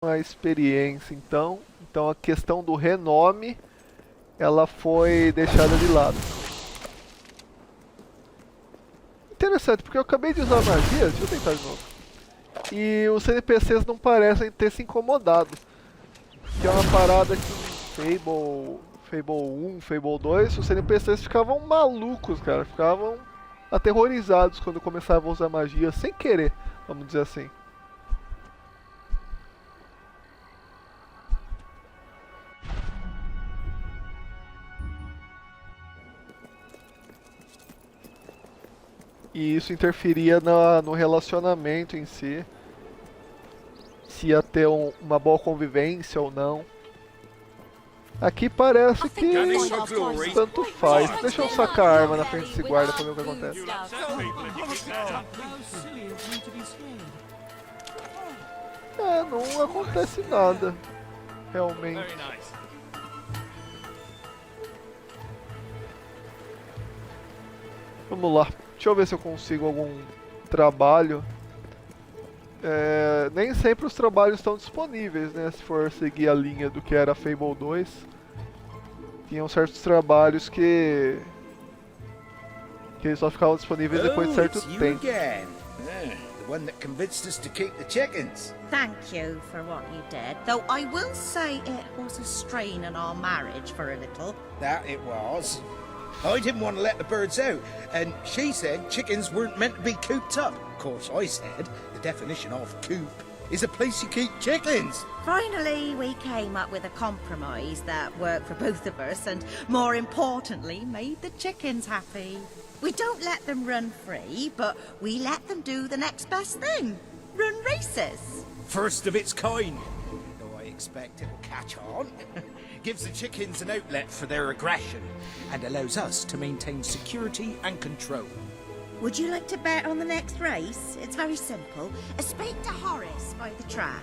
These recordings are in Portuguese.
a experiência, então a questão do renome ela foi deixada de lado. Interessante, porque eu acabei de usar magia, deixa eu tentar de novo. E os NPCs não parecem ter se incomodado. Que é uma parada que em Fable 1, Fable 2, os NPCs ficavam malucos, cara. Ficavam aterrorizados quando começavam a usar magia sem querer, vamos dizer assim. E isso interferia no relacionamento em si. Se ia ter uma boa convivência ou não. Aqui parece que tanto faz. Deixa eu sacar a arma na frente desse guarda pra ver o que acontece. É, não acontece nada. Realmente. Vamos lá. Deixa eu ver se eu consigo algum trabalho. Nem sempre os trabalhos estão disponíveis, né? Se for seguir a linha do que era Fable 2. Tinham certos trabalhos que eles só ficavam disponíveis depois de certo tempo. The one that convinced us to keep the chickens. Thank you for what you did, though I will say it was a strain on our marriage for a little. That it was. I didn't want to let the birds out, and she said chickens weren't meant to be cooped up. Of course, I said the definition of coop is a place you keep chickens. Finally, we came up with a compromise that worked for both of us and, more importantly, made the chickens happy. We don't let them run free, but we let them do the next best thing. Run races. First of its kind. Though I expect it'll catch on. Gives the chickens an outlet for their aggression and allows us to maintain security and control. Would you like to bet on the next race? It's very simple. Speak to Horace by the track.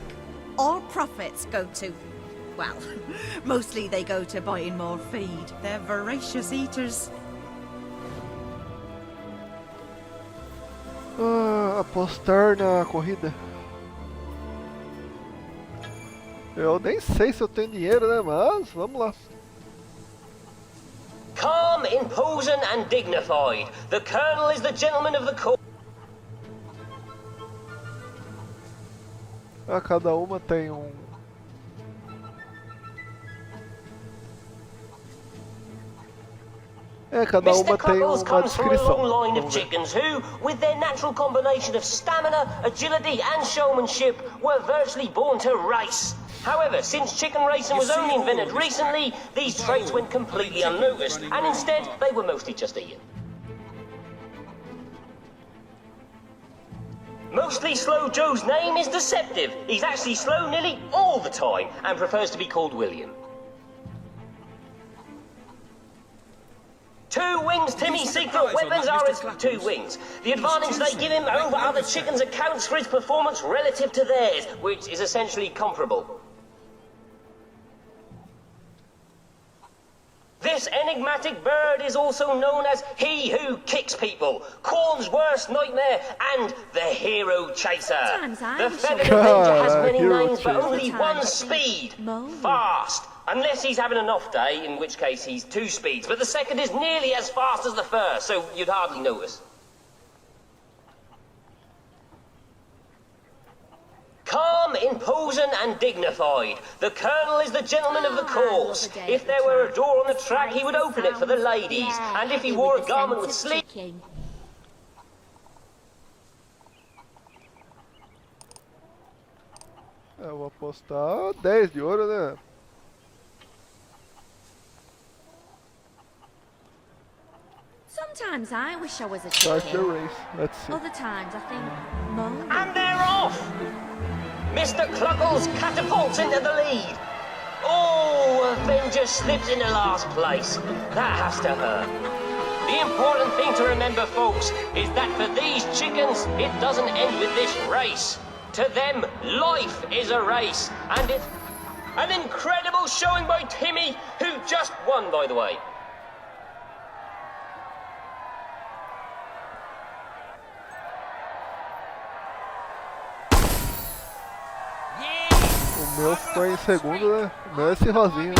All profits go to... well, mostly they go to buying more feed. They're voracious eaters. Apostar na corrida. Eu nem sei se eu tenho dinheiro, né? Mas vamos lá. Calm, imposing and dignified. The Colonel is the gentleman of the court. Cada uma tem um... cada uma tem uma comes from a long descrição. line of chickens who, with their natural combination of stamina, agility and showmanship, were virtually born to race. However, since chicken racing was only invented recently, these traits went completely unnoticed, and instead they were mostly just eaten. Mostly Slow Joe's name is deceptive. He's actually slow nearly all the time, and prefers to be called William. Two Wings Timmy's secret weapons are his two wings. The advantage they give him over other chickens accounts for his performance relative to theirs, which is essentially comparable. This enigmatic bird is also known as He Who Kicks People, Corn's worst nightmare, and the Hero Chaser. The Feathered Avenger has many names, but only one speed. Fast. Unless he's having an off day, in which case he's two speeds. But the second is nearly as fast as the first, so you'd hardly notice. Calm, imposing and dignified. The Colonel is the gentleman of the course. If there were a door on the track, he would open it for the ladies. And if he wore a garment with sleeves... Eu vou apostar 10 de ouro, né? Sometimes I wish I was a Start the chicken. race. Let's see. Other times I think, Mom. And they're off! Mr. Cluckles catapults into the lead. Oh, Avenger slips into last place. That has to hurt. The important thing to remember, folks, is that for these chickens, it doesn't end with this race. To them, life is a race, and it's an incredible showing by Timmy, who just won, by the way. O meu foi em segundo, né? O meu é esse rosinho.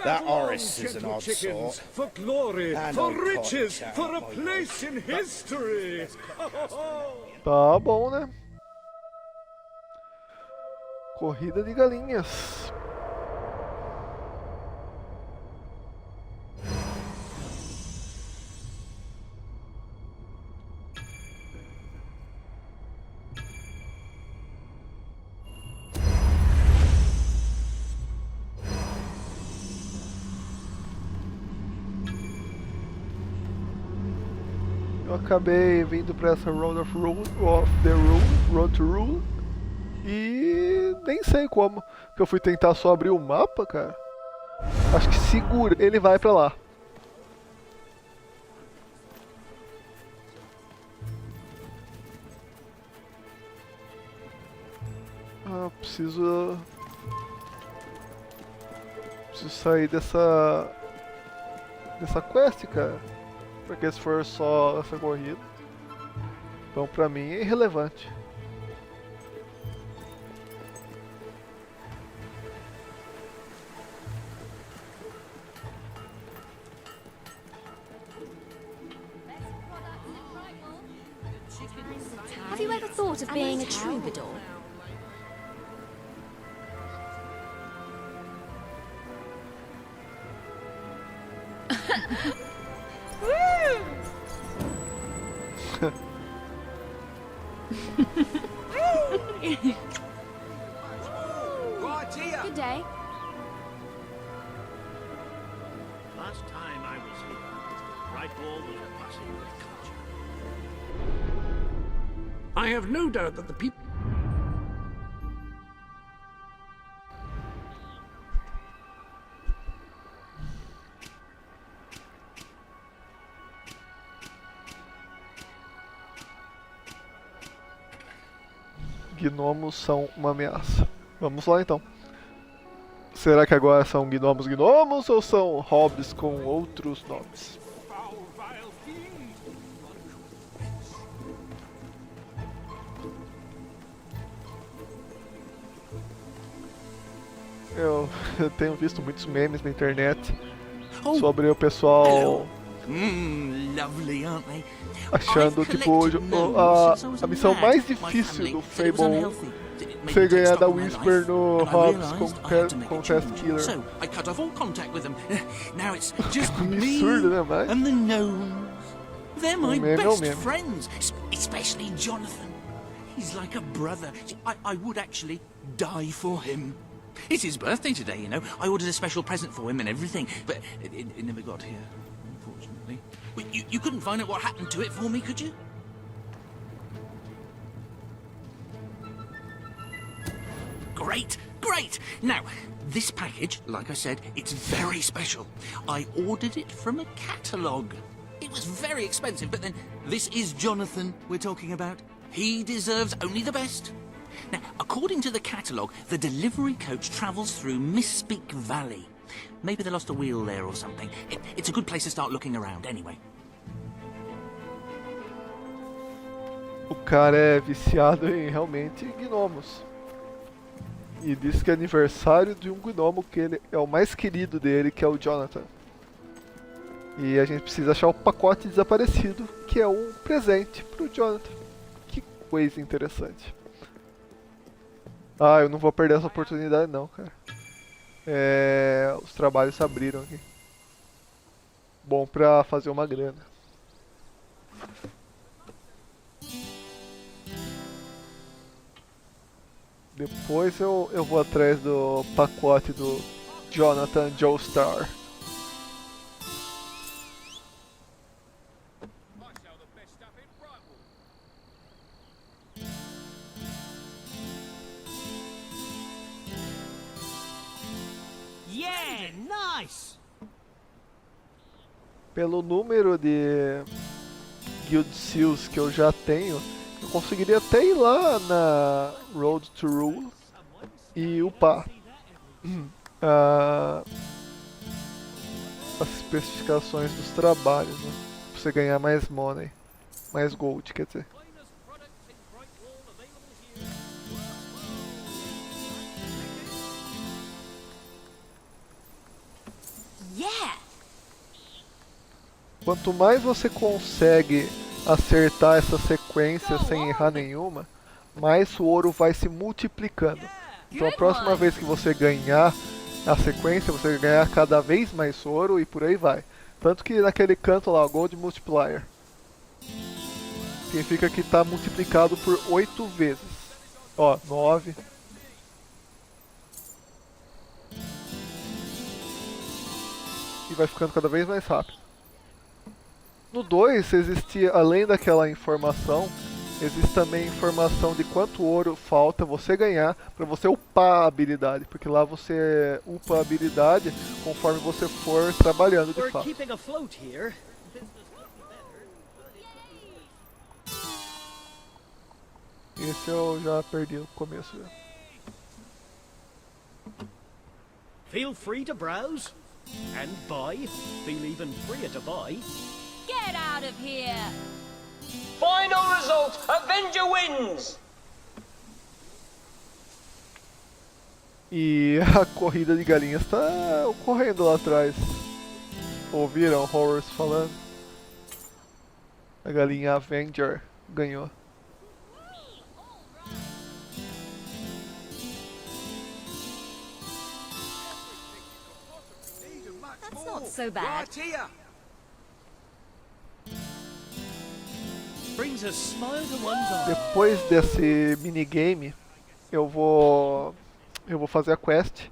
That Horace is an odd sort. For glory, And for I caught riches, it, for a my place in history. Tá bom, né? Corrida de galinhas. Eu acabei vindo pra essa Road to Rule e nem sei como que eu fui tentar só abrir o mapa, cara. Acho que segura, ele vai pra lá. Ah, preciso sair dessa quest, cara. Porque se for só essa corrida, então pra mim é irrelevante. Have you ever thought of being a troubadour? Good day. Last time I was here, Brightwall was passing with culture. I have no doubt that the people. Gnomos são uma ameaça. Vamos lá então. Será que agora são gnomos ou são hobbits com outros nomes? Eu tenho visto muitos memes na internet sobre o pessoal Lovely, aren't they? achando tipo a missão mais difícil do Fable 1 ser ganhar da Whisper no Hobbs com Test Killer. So I cut off all contact with them. Now it's just me Absurdo, né, mas? and the gnomes. They're my meme é um best meme. friends, especially Jonathan. He's like a brother. I would actually die for him. It's his birthday today, you know. I ordered a special present for him and everything, but it never got here, unfortunately. Well, you couldn't find out what happened to it for me, could you? Great, great! Now, this package, like I said, it's very special. I ordered it from a catalogue. It was very expensive, but then this is Jonathan we're talking about. He deserves only the best. Now, according to the catalogue, the delivery coach travels through Misspeak Valley. Maybe they lost a wheel there or something. It's a good place to start looking around anyway. O cara é viciado em realmente gnomos. E diz que é aniversário de um gnomo que ele é o mais querido dele, que é o Jonathan. E a gente precisa achar o pacote desaparecido, que é um presente pro Jonathan. Que coisa interessante. Ah, eu não vou perder essa oportunidade não, cara. Os trabalhos se abriram aqui. Bom pra fazer uma grana. Depois eu vou atrás do pacote do Jonathan Joestar. Yeah, nice! Pelo número de Guild Seals que eu já tenho, eu conseguiria até ir lá na Road to Rule e upar as especificações dos trabalhos, né? Pra você ganhar mais money, mais gold, quer dizer. Quanto mais você consegue acertar essa sequência sem errar nenhuma, mais o ouro vai se multiplicando. Então a próxima vez que você ganhar a sequência, você vai ganhar cada vez mais ouro e por aí vai. Tanto que naquele canto lá, o Gold Multiplier, significa que está multiplicado por 8 vezes. Ó, 9. E vai ficando cada vez mais rápido. No 2 existia, além daquela informação, existe também informação de quanto ouro falta você ganhar para você upar a habilidade, porque lá você upa a habilidade conforme você for trabalhando de fato. keeping afloat here. Esse eu já perdi o começo. Feel free to browse and buy. Feel even freer to buy. Get out of here! Final result, Avenger wins! E a corrida de galinhas está ocorrendo lá atrás. Ouviram Horrors falando? A galinha Avenger ganhou. That's not so bad. Brings a smile to one's eye. Depois desse minigame, eu vou fazer a quest.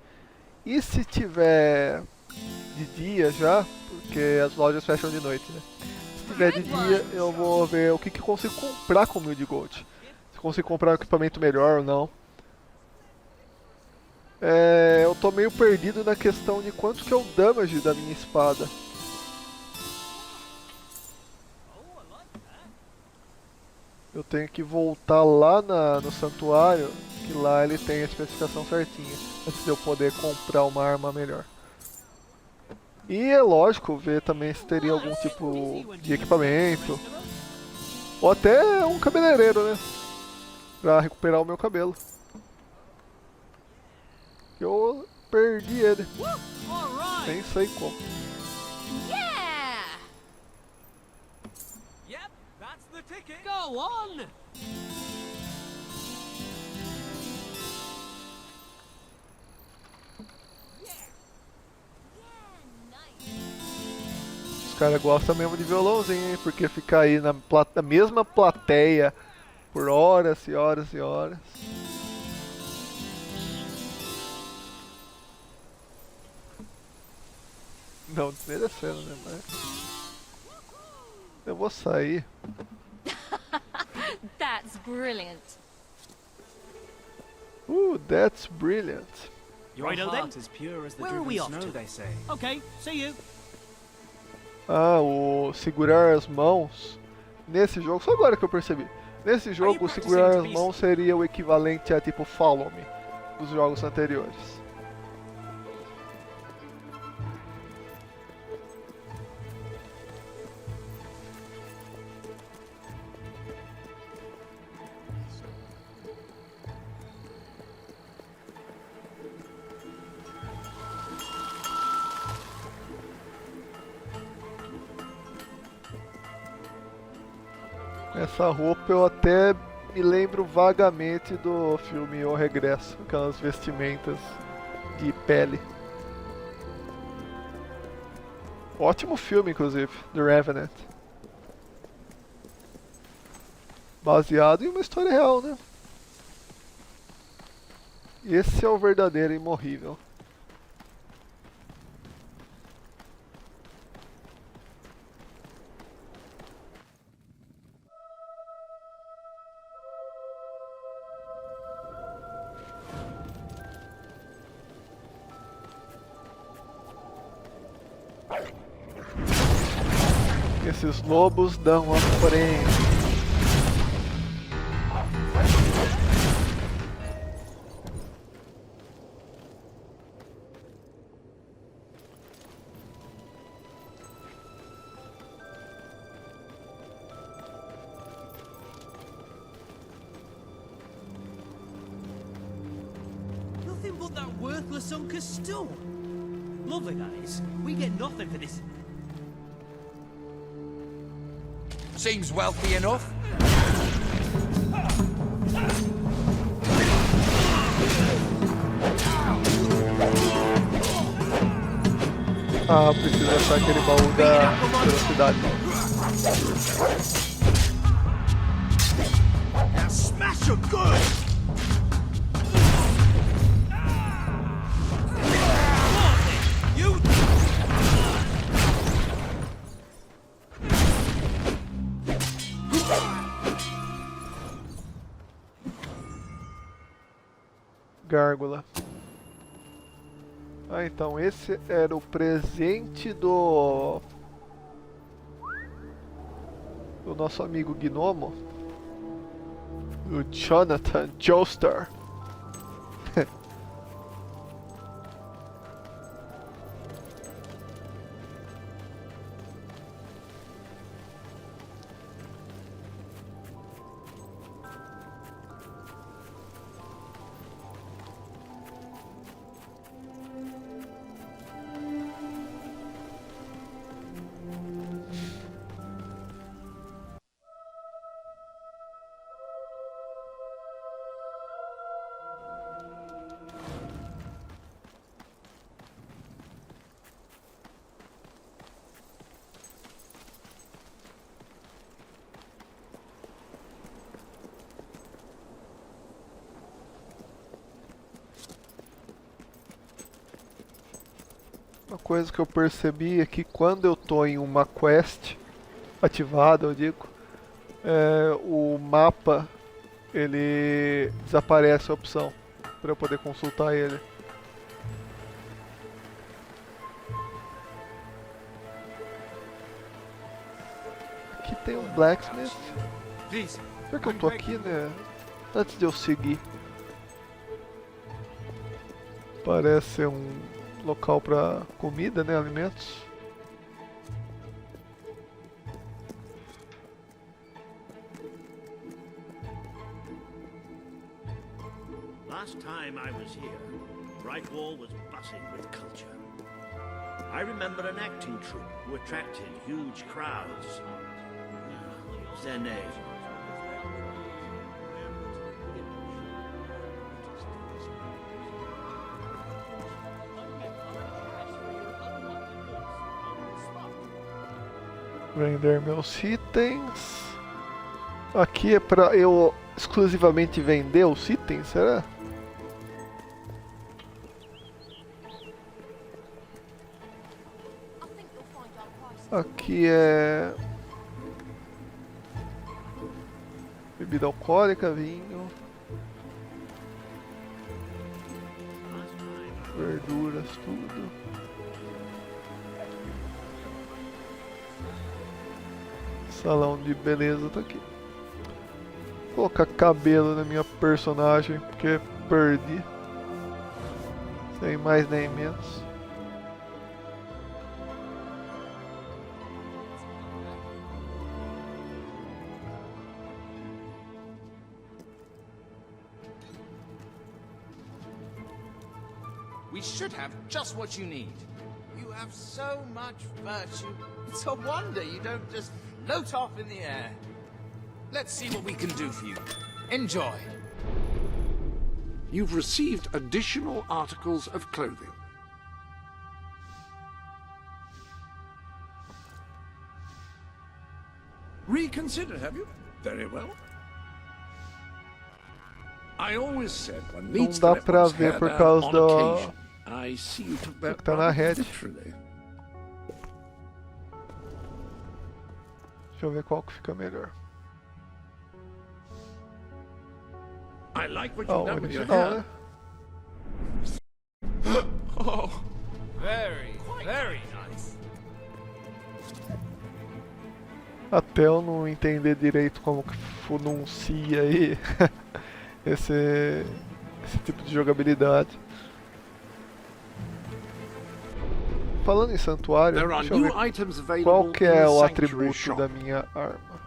E se tiver de dia já, porque as lojas fecham de noite, né? Se tiver de dia, eu vou ver o que eu consigo comprar com 1000 de gold. Se eu consigo comprar um equipamento melhor ou não. Eu tô meio perdido na questão de quanto que é o damage da minha espada. Eu tenho que voltar lá no santuário, que lá ele tem a especificação certinha, antes de eu poder comprar uma arma melhor. E é lógico ver também se teria algum tipo de equipamento, ou até um cabeleireiro, né? Pra recuperar o meu cabelo. Eu perdi ele, nem sei como. Yeah! Yep, that's the ticket. Go on! Os caras gostam mesmo de violãozinho, hein? Porque ficar aí na mesma plateia por horas e horas e horas. Não desmerecendo, né? Mas eu vou sair. That's brilliant. That's brilliant. Righto then. as pure as the Where are we driven off snow, to? they say. Okay, see you. O segurar as mãos nesse jogo, só agora que eu percebi. Nesse jogo, o segurar as mãos seria o equivalente a tipo Follow Me dos jogos anteriores. Essa roupa eu até me lembro vagamente do filme O Regresso, aquelas vestimentas de pele. Ótimo filme, inclusive, The Revenant. Baseado em uma história real, né? Esse é o verdadeiro imorrível. Esses lobos dão a frente. Nothing but that worthless sunk of stone. Lovely guys, we get nothing for this. Seems wealthy enough. Ah, precisa achar aquele baú da velocidade. Now smash your good! You Gárgula. Ah, então esse era o presente do nosso amigo gnomo, o Jonathan Joestar. Uma coisa que eu percebi é que quando eu tô em uma quest ativada, eu digo, o mapa ele desaparece a opção para eu poder consultar ele. Aqui tem um blacksmith. Será que eu tô aqui, né? Antes de eu seguir. Parece ser um local para comida, né? Alimentos. Last time I was here, Brightwall was buzzing with culture. I remember an acting troupe who attracted huge crowds. What's their name? Vender meus itens. Aqui é pra eu exclusivamente vender os itens, será? Aqui é bebida alcoólica, vinho, verduras, tudo. Salão de beleza tá aqui. Vou colocar cabelo na minha personagem porque perdi. Sem mais nem menos. We should have just what you need. You have so much virtue. It's a wonder you don't just float off in the air. Let's see what we can do for you. Enjoy. You've received additional articles of clothing. Reconsider, have you? Very well. I always said one Não needs dá to let pra one's ver hair por down causa on do occasion. I see you took that que tá na rather rede. literally. Deixa eu ver qual que fica melhor. I like what Oh, you've done with your original, hair. né? Oh, very, very nice. Até eu não entender direito como que pronuncia aí esse tipo de jogabilidade. Falando em santuário, there are deixa eu new ver items available qual que in é the o sanctuary atributo shop. da minha arma.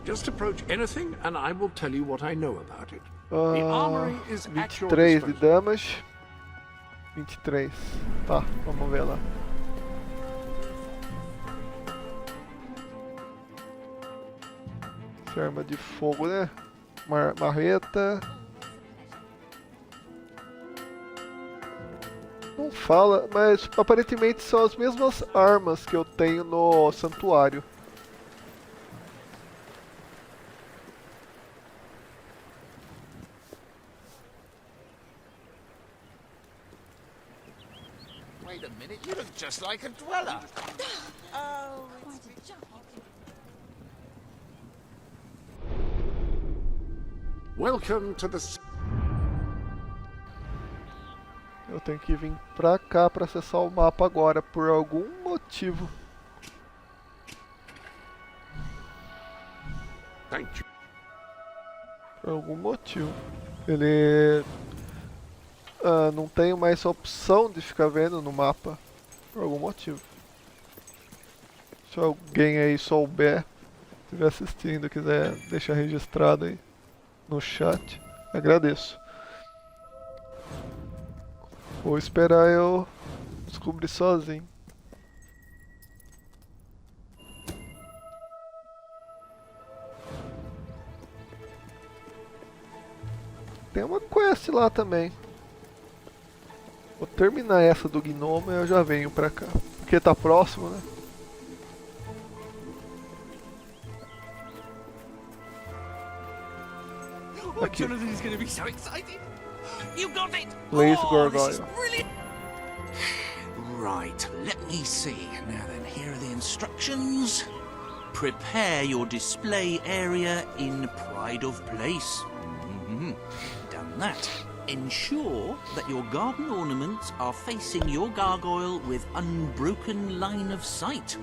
Just approach anything and I will tell you what I know about it. The armory is at your 23 de disposal. damage. 23. Tá, vamos ver lá. Essa arma de fogo, né? Marreta. Não fala, mas aparentemente são as mesmas armas que eu tenho no santuário. Wait a minute, you look just like a dweller. Oh, Welcome to the... Eu tenho que vir pra cá pra acessar o mapa agora, por algum motivo. Thank you. Por algum motivo. Ele... não tenho mais a opção de ficar vendo no mapa. Por algum motivo. Se alguém aí souber, estiver assistindo, quiser deixar registrado aí no chat, agradeço. Vou esperar eu descobrir sozinho. Tem uma quest lá também. Vou terminar essa do gnomo e eu já venho pra cá. Porque tá próximo, né? Oh, Jonathan's gonna be so excited. You got it! Lace This is gargoyle. brilliant! Right, let me see. Now then, here are the instructions. Prepare your display area in pride of place. Done that. Ensure that your garden ornaments are facing your gargoyle with unbroken line of sight.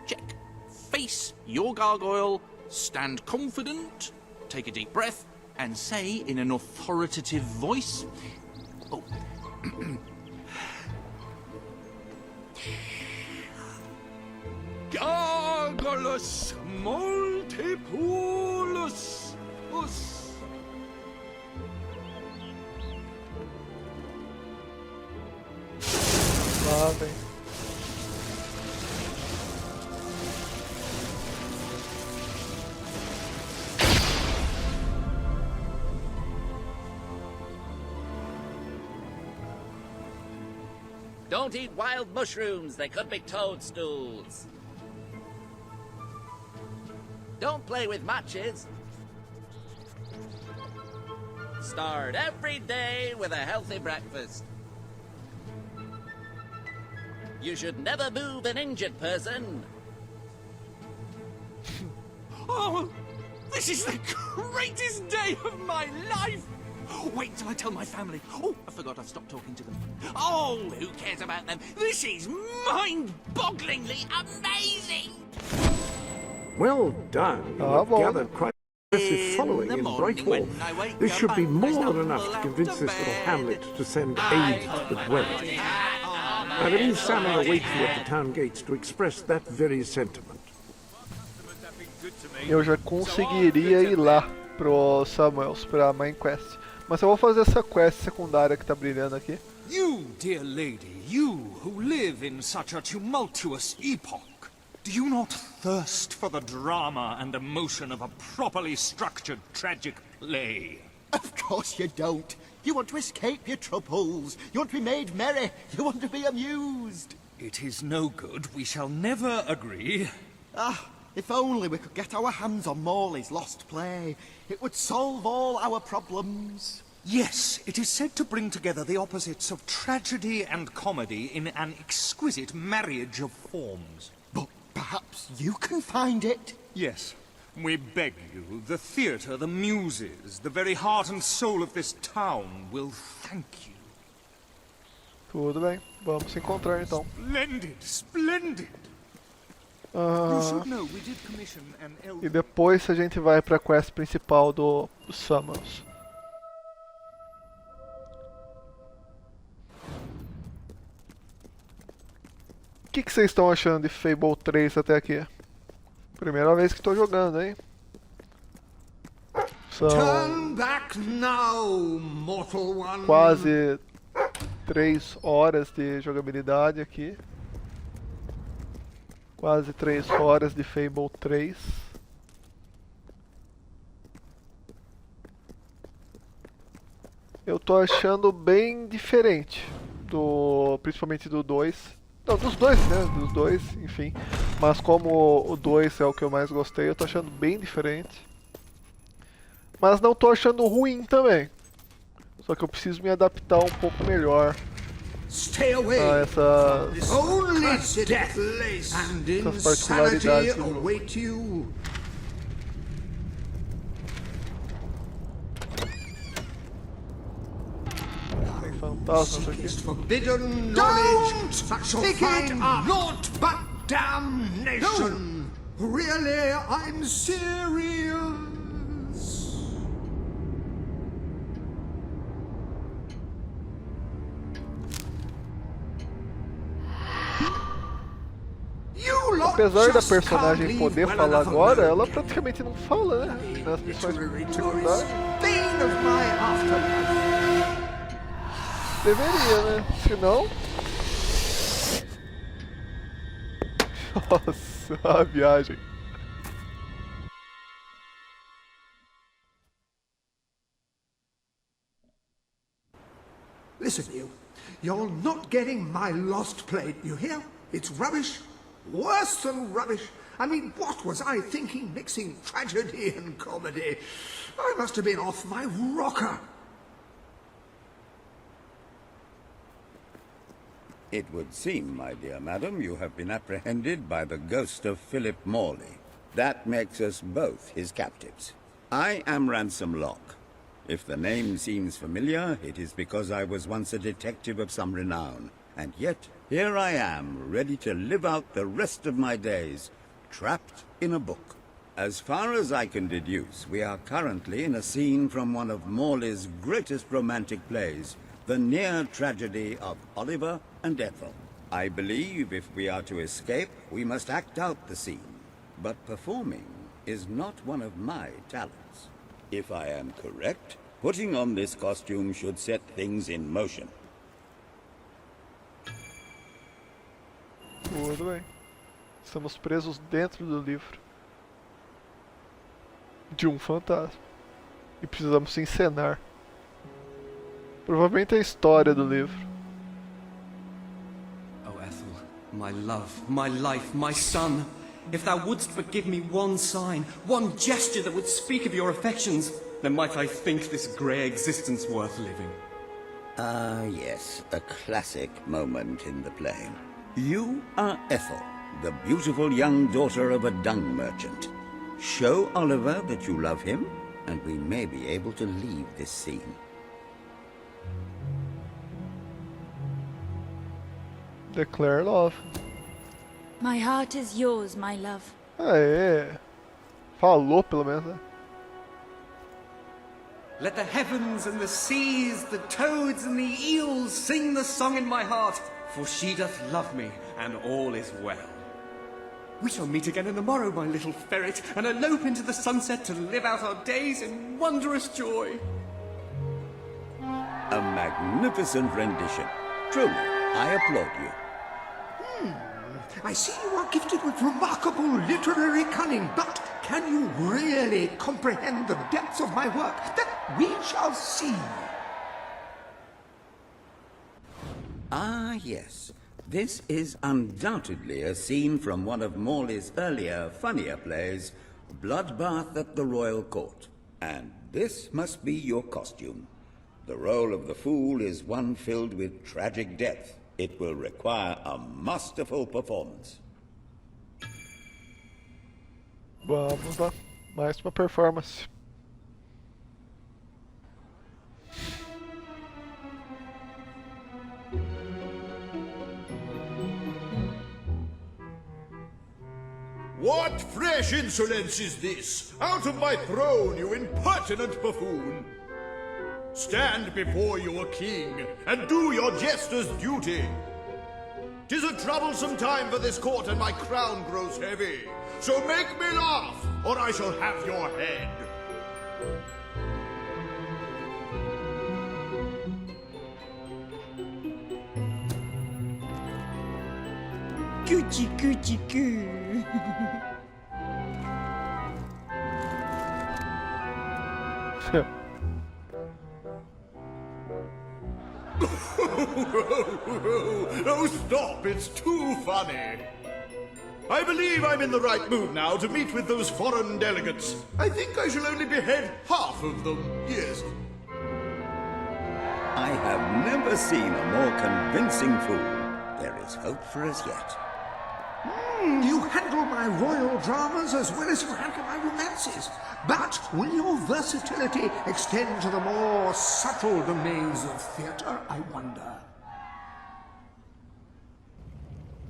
Check. Face your gargoyle, stand confident, take a deep breath, and say in an authoritative voice... Oh. Gargulus multipulus us. Lá vem. Don't eat wild mushrooms, they could be toadstools. Don't play with matches. Start every day with a healthy breakfast. You should never move an injured person. Oh, this is the greatest day of my life! Wait till I tell my family. Oh, I forgot I've stopped talking to them. Oh, who cares about them? This is mind-bogglingly amazing! Well done. You have gathered quite an impressive following in Brightwall. This should be more than enough to convince this little hamlet to send aid to the dwellers. I believe Salmon awaits you at the town gates to express that very sentiment. Eu já conseguiria ir lá pro Samuels, pra main quest. Mas eu vou fazer essa quest secundária que tá brilhando aqui. You, dear lady, you who live in such a tumultuous epoch, do you not thirst for the drama and emotion of a properly structured tragic play? Of course you don't. You want to escape your troubles. You want to be made merry. You want to be amused. It is no good. We shall never agree. Ah, if only we could get our hands on Morley's lost play. It would solve all our problems. Yes, it is said to bring together the opposites of tragedy and comedy in an exquisite marriage of forms. But perhaps you can find it? Yes. We beg you, the theatre, the muses, the very heart and soul of this town will thank you. Tudo bem, vamos se encontrar então. Splendid, splendid. You should know we did commission an E depois a gente vai pra quest principal do Summons. O que vocês estão achando de Fable 3 até aqui? Primeira vez que estou jogando, hein? São quase 3 horas de jogabilidade aqui. Quase 3 horas de Fable 3. Eu tô achando bem diferente. Principalmente do 2. Não, dos dois, né? Dos dois, enfim. Mas como o 2 é o que eu mais gostei, eu tô achando bem diferente. Mas não tô achando ruim também. Só que eu preciso me adaptar um pouco melhor a essas particularidades do jogo. Tem fantasmas aqui. Forbidden knowledge that shall find naught but damnation. Really, I'm serious. Apesar da personagem poder falar agora, ela praticamente não fala, né? Nas missões secundárias. Deveria, né? Senão... Nossa, a viagem. Listen, you're not getting my lost plate, you hear? It's rubbish. Worse than rubbish. I mean, what was I thinking mixing tragedy and comedy? I must have been off my rocker. It would seem, my dear madam, you have been apprehended by the ghost of Philip Morley. That makes us both his captives. I am Ransom Locke. If the name seems familiar, it is because I was once a detective of some renown. And yet, here I am, ready to live out the rest of my days, trapped in a book. As far as I can deduce, we are currently in a scene from one of Morley's greatest romantic plays, the near tragedy of Oliver and Ethel. I believe if we are to escape, we must act out the scene. But performing is not one of my talents. If I am correct, putting on this costume should set things in motion. Tudo bem. Estamos presos dentro do livro. De um fantasma. E precisamos encenar. Provavelmente a história do livro. Oh, Ethel, my love, my life, my son. If thou wouldst but give me one sign, one gesture that would speak of your affections, then might I think this grey existence worth living. Ah, yes, a classic moment in the play. You are Ethel, the beautiful young daughter of a dung merchant. Show Oliver that you love him, and we may be able to leave this scene. Declare love. My heart is yours, my love. Aê. Falou pelo menos, né? Let the heavens and the seas, the toads and the eels sing the song in my heart, for she doth love me, and all is well. We shall meet again in the morrow, my little ferret, and elope into the sunset to live out our days in wondrous joy. A magnificent rendition. Truly, I applaud you. I see you are gifted with remarkable literary cunning, but can you really comprehend the depths of my work? That we shall see. Ah, yes. This is undoubtedly a scene from one of Morley's earlier, funnier plays, Bloodbath at the Royal Court. And this must be your costume. The role of the fool is one filled with tragic depth. It will require a masterful performance. Vamos lá. Mais uma performance. What fresh insolence is this? Out of my throne, you impertinent buffoon! Stand before your king, and do your jester's duty! 'Tis a troublesome time for this court, and my crown grows heavy. So make me laugh, or I shall have your head! Coochie coochie coo. Oh, stop, it's too funny. I believe I'm in the right mood now to meet with those foreign delegates. I think I shall only behead half of them, yes. I have never seen a more convincing fool. There is hope for us yet. You handle my royal dramas as well as you handle my romances. But will your versatility extend to the more subtle domains of theatre, I wonder?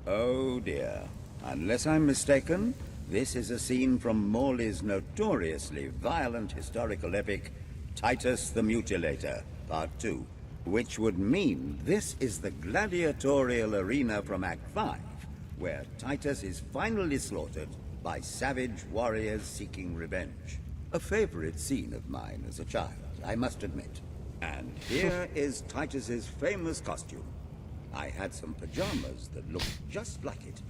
Oh dear. Unless I'm mistaken, this is a scene from Morley's notoriously violent historical epic, Titus the Mutilator, Part 2. Which would mean this is the gladiatorial arena from Act 5, where Titus is finally slaughtered by savage warriors seeking revenge. A favorite scene of mine as a child, I must admit. And here is Titus's famous costume. I had some pajamas that looked just like it.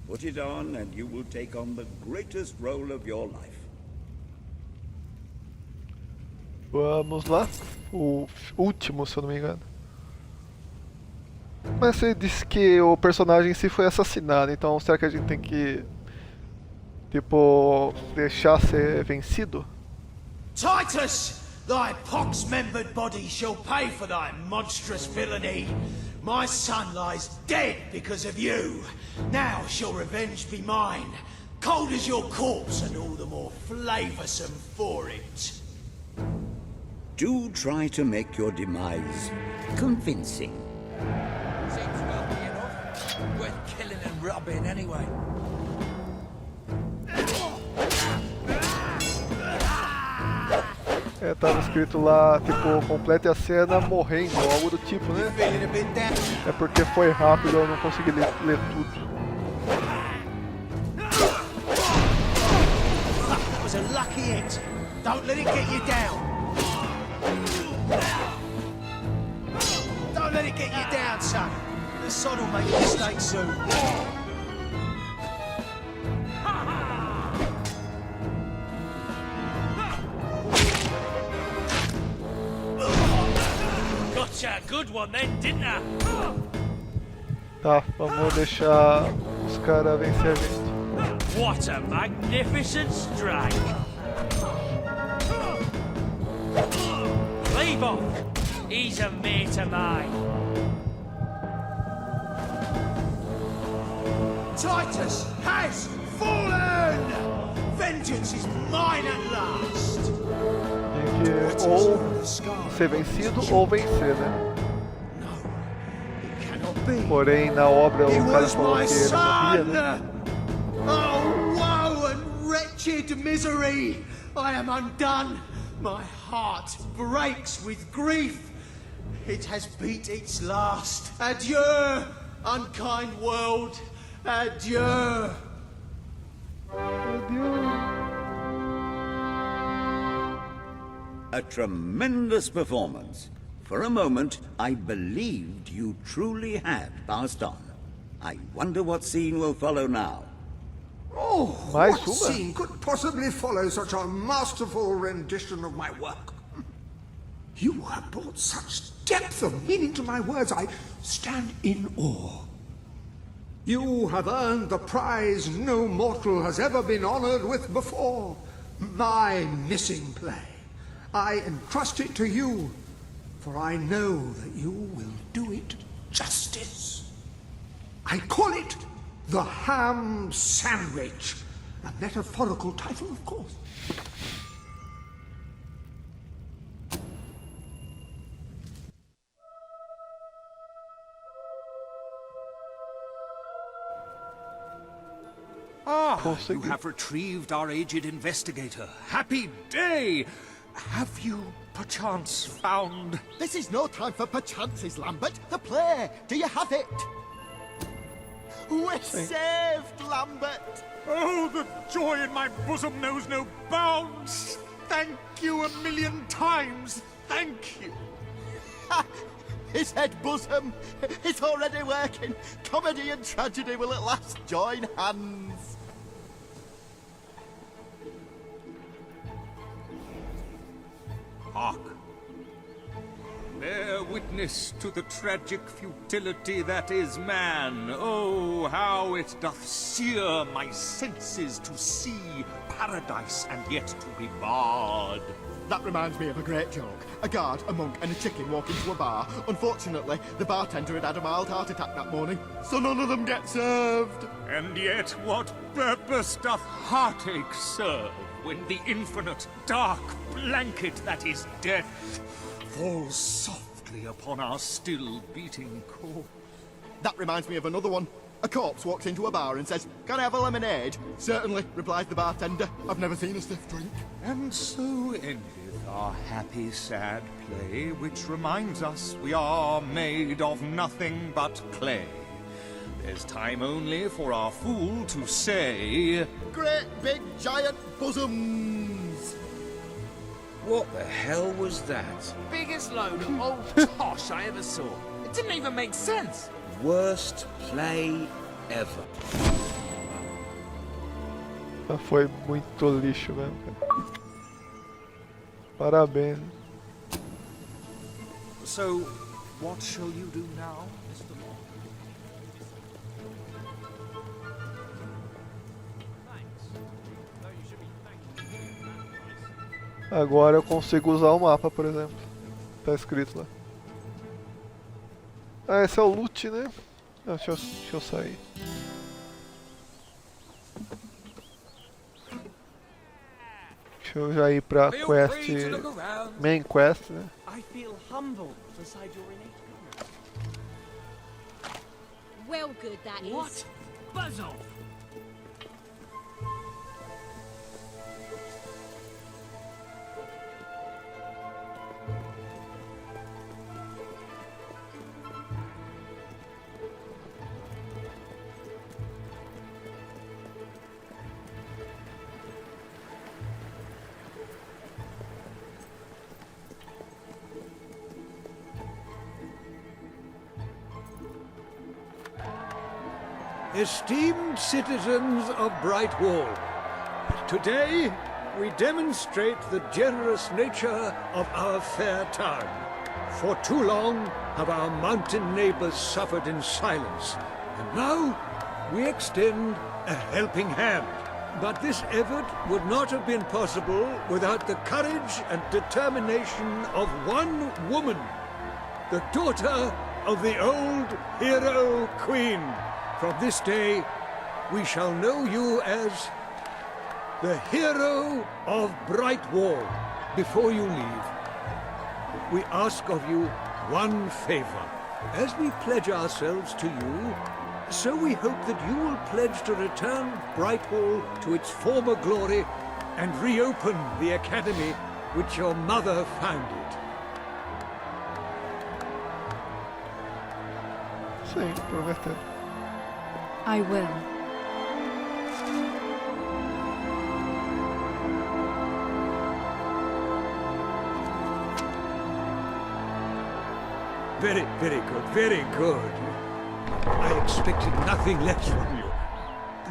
Put it on and you will take on the greatest role of your life. Vamos lá. O último, se eu não me engano. Mas você disse que o personagem em si foi assassinado, então será que a gente tem que, tipo, deixar ser vencido? Titus! Thy pox-membered body shall pay for thy monstrous villainy. My son lies dead because of you. Now shall revenge be mine. Cold as your corpse and all the more flavoursome for it. Do try to make your demise convincing. Seems wealthy enough. Worth killing and robbing anyway. É, tava escrito lá, tipo, complete a cena morrendo, ou algo do tipo, né? É porque foi rápido, eu não consegui ler tudo. That was a lucky hit. Don't let it get you down. Don't let it get you down, son. The son will make a mistake soon. Gotcha, good one then, didn't I? Tá, vamos deixar os caras vencer a gente. What a magnificent strike! Leave off! He's a mate of mine. Titus has fallen! Vengeance is mine at last! Tem que ou ser vencido ou vencer, né? Porém, na obra o cara falou que ele morria, né? Oh, woe and wretched misery! I am undone! My heart breaks with grief! It has beat its last! Adieu, unkind world! Adieu! A tremendous performance. For a moment, I believed you truly had passed on. I wonder what scene will follow now. Oh, what scene could possibly follow such a masterful rendition of my work? You have brought such depth of meaning to my words, I stand in awe. You have earned the prize no mortal has ever been honored with before. My missing play. I entrust it to you, for I know that you will do it justice. I call it The Ham Sandwich, a metaphorical title, of course. Ah, you have retrieved our aged investigator. Happy day! Have you, perchance, found... This is no time for perchances, Lambert. The play! Do you have it? We're saved, Lambert! Oh, the joy in my bosom knows no bounds! Thank you a million times! Thank you! His head bosom! It's already working! Comedy and tragedy will at last join hands! Hark! There bear witness to the tragic futility that is man. Oh, how it doth sear my senses to see paradise and yet to be barred. That reminds me of a great joke. A guard, a monk, and a chicken walk into a bar. Unfortunately, the bartender had had a mild heart attack that morning, so none of them get served. And yet what purpose doth heartache serve when the infinite dark blanket that is death falls softly upon our still beating corpse? That reminds me of another one. A corpse walks into a bar and says, "Can I have a lemonade?" "Certainly," replies the bartender. "I've never seen a stiff drink." And so endeth our happy sad play, which reminds us we are made of nothing but clay. There's time only for our fool to say, "Great big giant bosoms." What the hell was that? Biggest load of old tosh I ever saw. It didn't even make sense. Worst play ever. Foi muito lixo mesmo, cara. Parabéns. So, what shall you do now, Mr. Long? Agora eu consigo usar o mapa, por exemplo. Tá escrito lá. Ah, esse é o loot, né? Ah, deixa eu sair. Deixa eu já ir pra quest... main quest, né? I feel humbled beside your innate goodness. Well, good that is. What? Buzz off! Esteemed citizens of Brightwall, today we demonstrate the generous nature of our fair town. For too long have our mountain neighbors suffered in silence, and now we extend a helping hand. But this effort would not have been possible without the courage and determination of one woman, the daughter of the old hero queen. From this day, we shall know you as the hero of Brightwall. Before you leave, we ask of you one favor. As we pledge ourselves to you, so we hope that you will pledge to return Brightwall to its former glory and reopen the academy which your mother founded. Sim, prometendo. I will. Very, very good, very good. I expected nothing less from you.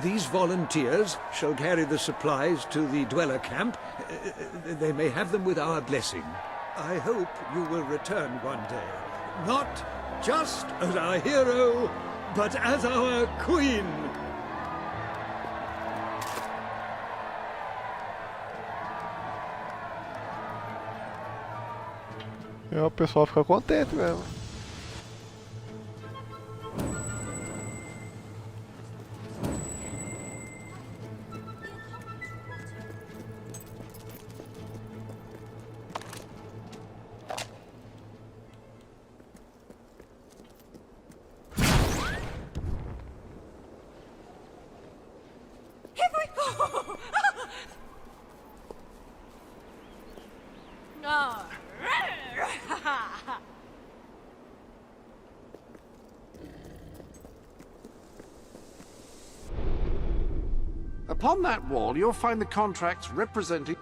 These volunteers shall carry the supplies to the dweller camp. They may have them with our blessing. I hope you will return one day. Not just as our hero, but as our queen. O pessoal fica contente mesmo. Upon that wall, you'll find the contracts representing...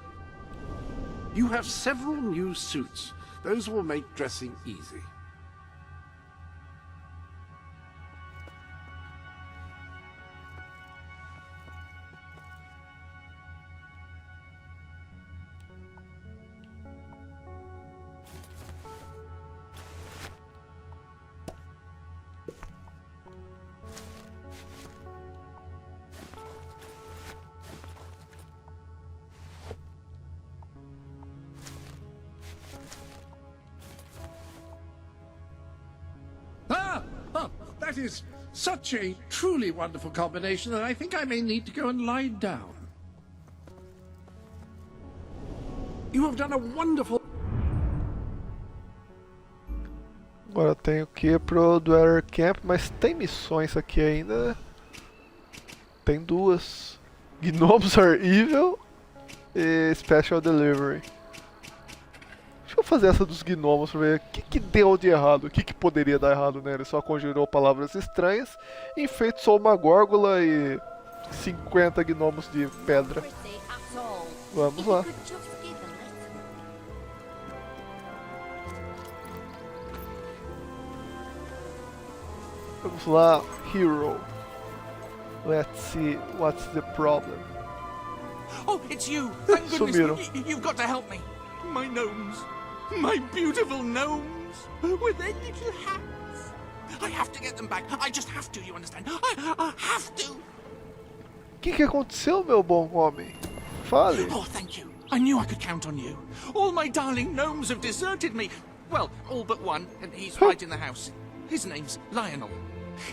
You have several new suits. Those will make dressing easy. That is such a truly wonderful combination that I think I may need to go and lie down. You have done a wonderful... Agora eu tenho que ir pro Dweller Camp, mas tem missões aqui ainda. Tem duas. Gnomes are evil e Special Delivery. Deixa eu fazer essa dos gnomos pra ver o que deu de errado, o que poderia dar errado, né? Ele só conjurou palavras estranhas, enfeitiçou uma górgula e 50 gnomos de pedra. Vamos lá. Vamos lá, Hero. Let's see what's the problem. Oh, it's you! Thank goodness! Sumiram. You've got to help me. My gnomes, my beautiful gnomes, with their little hats. I have to get them back. I just have to. You understand? I have to. O que aconteceu, meu bom homem? Fale. Oh, thank you. I knew I could count on you. All my darling gnomes have deserted me. Well, all but one, and he's right in the house. His name's Lionel.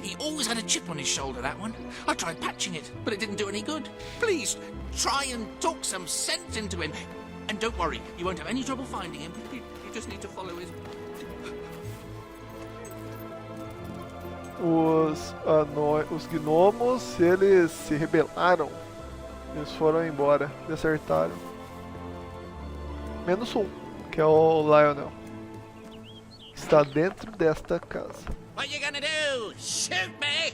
He always had a chip on his shoulder, that one. I tried patching it, but it didn't do any good. Please, try and talk some sense into him. And don't worry, you won't have any trouble finding him. You just need to follow his... Os gnomos, eles se rebelaram. Eles foram embora, desertaram. Menos um, que é o Lionel. Está dentro desta casa. What you gonna do? Shoot me?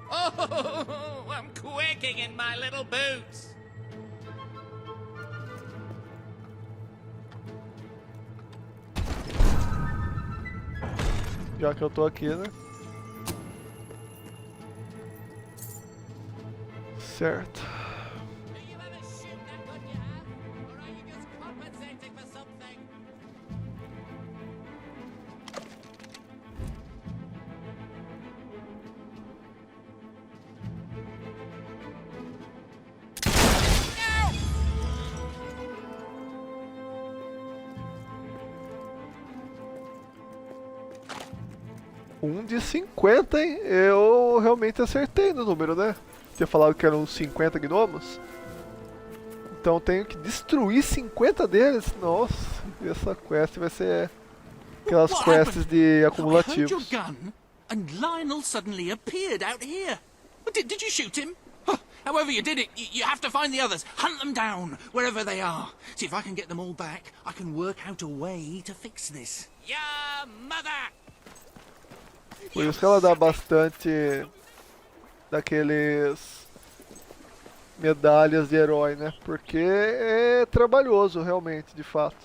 Oh, I'm quaking in my little boots. Já que eu tô aqui, né? Certo. Um de 50, hein? Eu realmente acertei no número, né? Tinha falado que eram 50 gnomos. Então tenho que destruir 50 deles. Nossa, essa quest vai ser aquelas quests de acumulativos. I heard your gun, and Lionel suddenly appeared out here. Did you shoot him? However you did it, you have to find the others. Hunt them down, wherever they are. See if I can get them all back. I can work out a way to fix this. Your mother! Por isso que ela dá bastante daqueles medalhas de herói, né? Porque é trabalhoso realmente, de fato.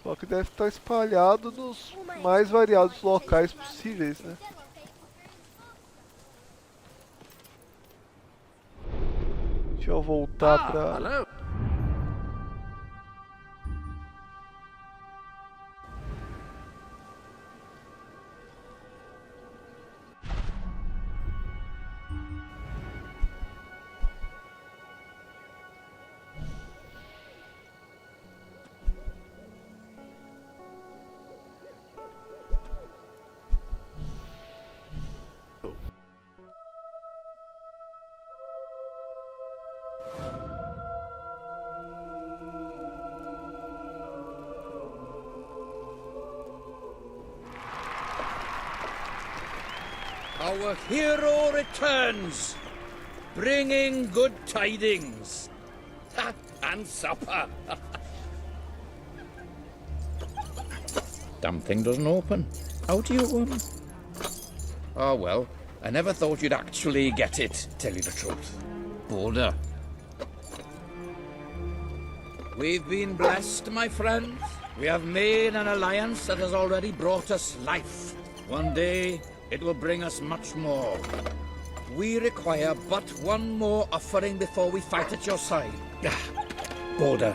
Só que deve estar espalhado nos mais variados locais possíveis, né? Deixa eu voltar pra... Our hero returns, bringing good tidings. And supper. Damn thing doesn't open. How do you, Oh well, I never thought you'd actually get it, tell you the truth. Boulder. We've been blessed, my friends. We have made an alliance that has already brought us life. One day, it will bring us much more. We require but one more offering before we fight at your side. Boulder,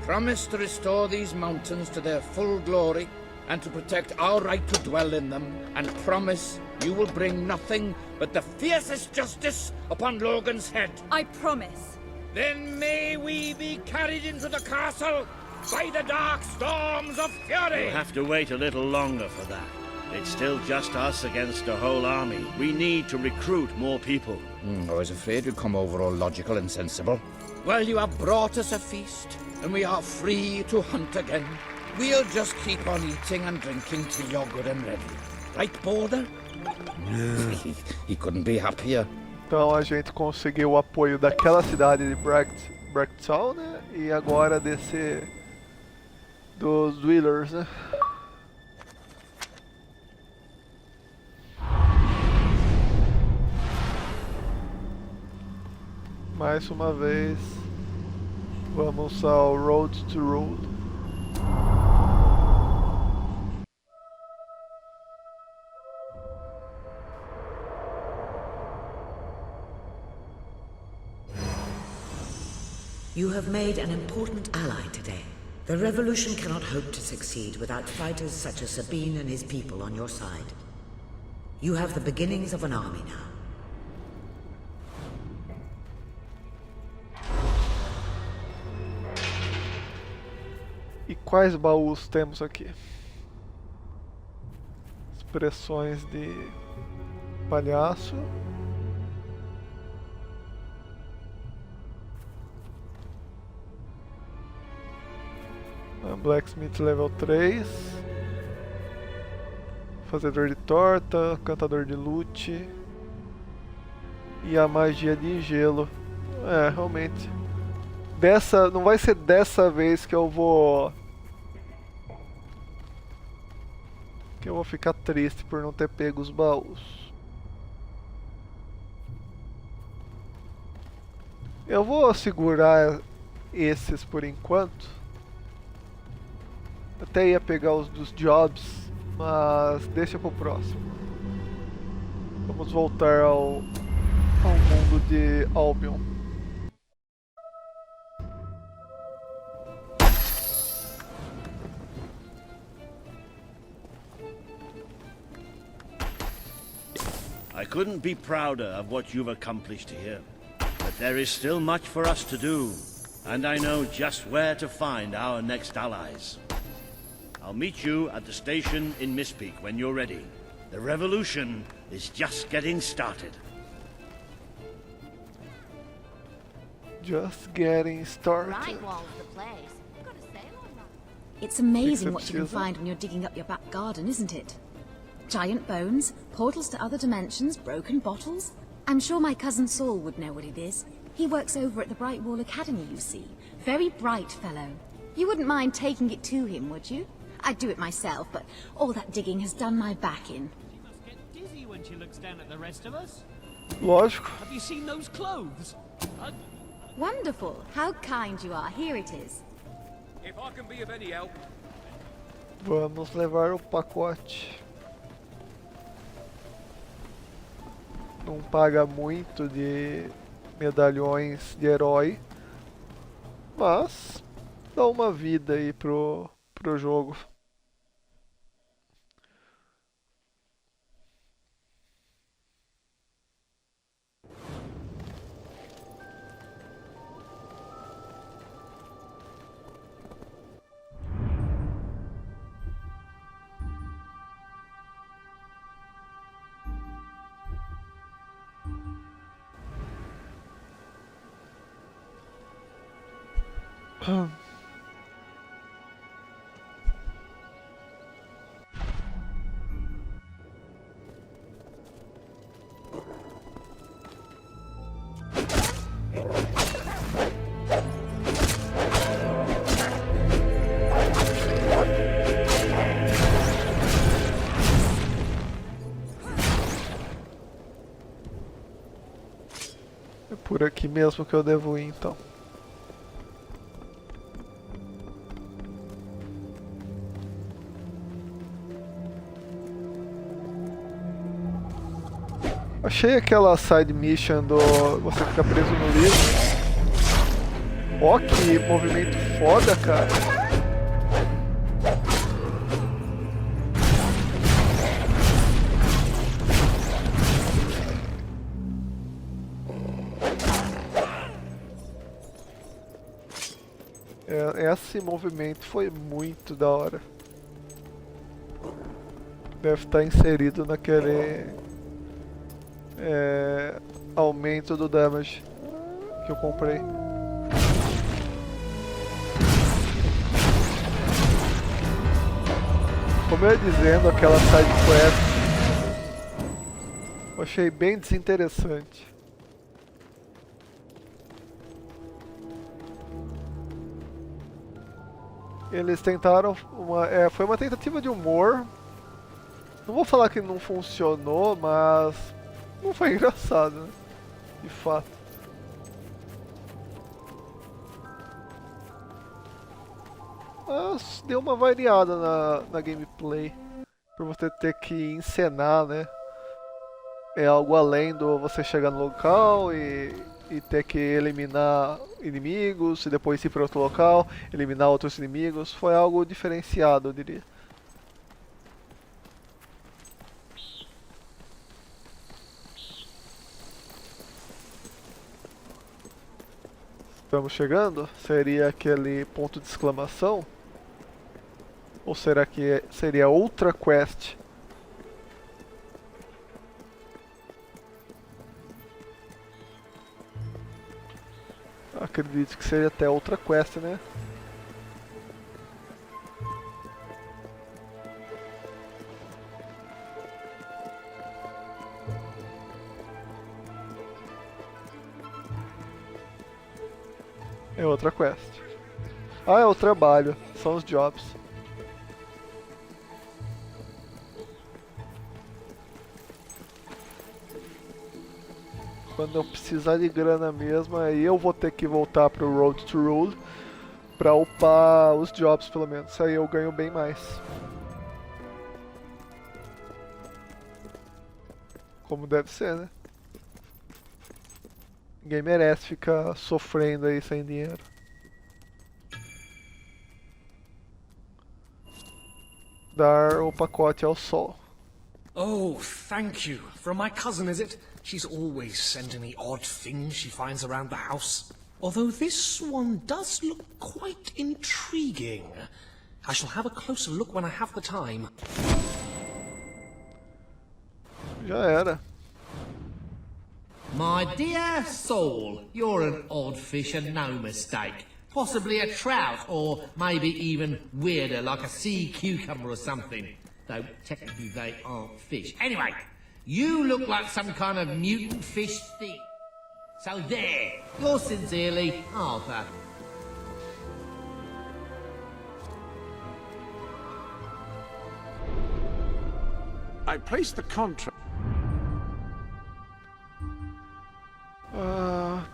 promise to restore these mountains to their full glory and to protect our right to dwell in them, and promise you will bring nothing but the fiercest justice upon Logan's head. I promise. then may we be carried into the castle by the dark storms of fury. We'll have to wait a little longer for that. It's still just us against a whole army. We need to recruit more people. I was afraid you'd come over all logical and sensible. Well, you have brought us a feast, and we are free to hunt again. We'll just keep on eating and drinking till you're good and ready. Right, Border? He couldn't be happier. Então a gente conseguiu o apoio daquela cidade de Bractown, né? E agora dos Dwellers, né? Mais uma vez, vamos ao Road to Road. You have made an important ally today. The revolution cannot hope to succeed without fighters such as Sabine and his people on your side. You have the beginnings of an army now. E quais baús temos aqui? Expressões de palhaço. Blacksmith level 3. Fazedor de torta, cantador de lute. E a magia de gelo. É, realmente. Não vai ser dessa vez que eu vou ficar triste por não ter pego os baús. Eu vou segurar esses por enquanto. Até ia pegar os dos jobs, mas deixa pro próximo. Vamos voltar ao mundo de Albion. I couldn't be prouder of what you've accomplished here. But there is still much for us to do, and I know just where to find our next allies. I'll meet you at the station in Mistpeak when you're ready. The revolution is just getting started. Just getting started. Right wall's the place. Got a sale on that. It's amazing what you can find when you're digging up your back garden, isn't it? Giant bones, portals to other dimensions, broken bottles. I'm sure my cousin Saul would know what it is. He works over at the Bright Wall Academy, you see. Very bright fellow. You wouldn't mind taking it to him, would you? I'd do it myself, but all that digging has done my back in. She must get dizzy when she looks down at the rest of us. Lógico. Have you seen those clothes? Wonderful. How kind you are. Here it is. If I can be of any help. Vamos levar o pacote. Não paga muito de medalhões de herói, mas dá uma vida aí pro jogo. É por aqui mesmo que eu devo ir, então. Achei aquela side mission do você ficar preso no livro. Ó, que movimento foda, cara. Esse movimento foi muito da hora. Deve estar inserido naquele aumento do damage que eu comprei. Como eu ia dizendo, aquela side quest eu achei bem desinteressante. Eles tentaram foi uma tentativa de humor. Não vou falar que não funcionou, mas não foi engraçado, né? De fato. Mas deu uma variada na gameplay. Por você ter que encenar, né? É algo além do você chegar no local e ter que eliminar inimigos e depois ir para outro local, eliminar outros inimigos. Foi algo diferenciado, eu diria. Estamos chegando? Seria aquele ponto de exclamação? Ou será que seria outra quest? Acredito que seria até outra quest, né? É outra quest. Ah, é o trabalho. São os jobs. Quando eu precisar de grana mesmo, aí eu vou ter que voltar pro Road to Rule pra upar os jobs, pelo menos. Aí eu ganho bem mais. Como deve ser, né? Ninguém merece ficar sofrendo aí sem dinheiro. Dar o pacote ao sol. Oh, thank you. From my cousin, is it? She's always sending me odd things she finds around the house. Although this one does look quite intriguing. I shall have a closer look when I have the time. Já era. My dear soul, you're an odd fish and no mistake. Possibly a trout, or maybe even weirder, like a sea cucumber or something. Though technically they aren't fish. Anyway, you look like some kind of mutant fish thing. So there, yours sincerely, Arthur. I placed the contract.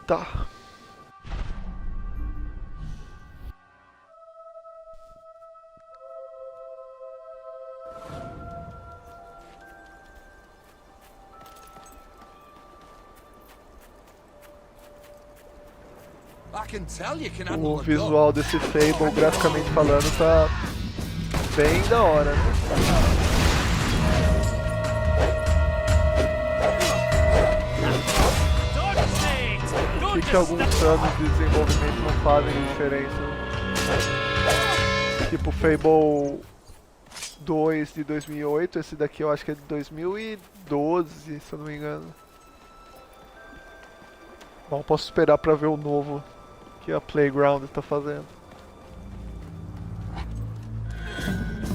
Tá. O visual desse Fable, graficamente falando, tá bem da hora, né? Por que alguns anos de desenvolvimento não fazem diferença? Tipo Fable 2 de 2008, esse daqui eu acho que é de 2012, se eu não me engano. Bom, posso esperar pra ver o novo que a Playground tá fazendo.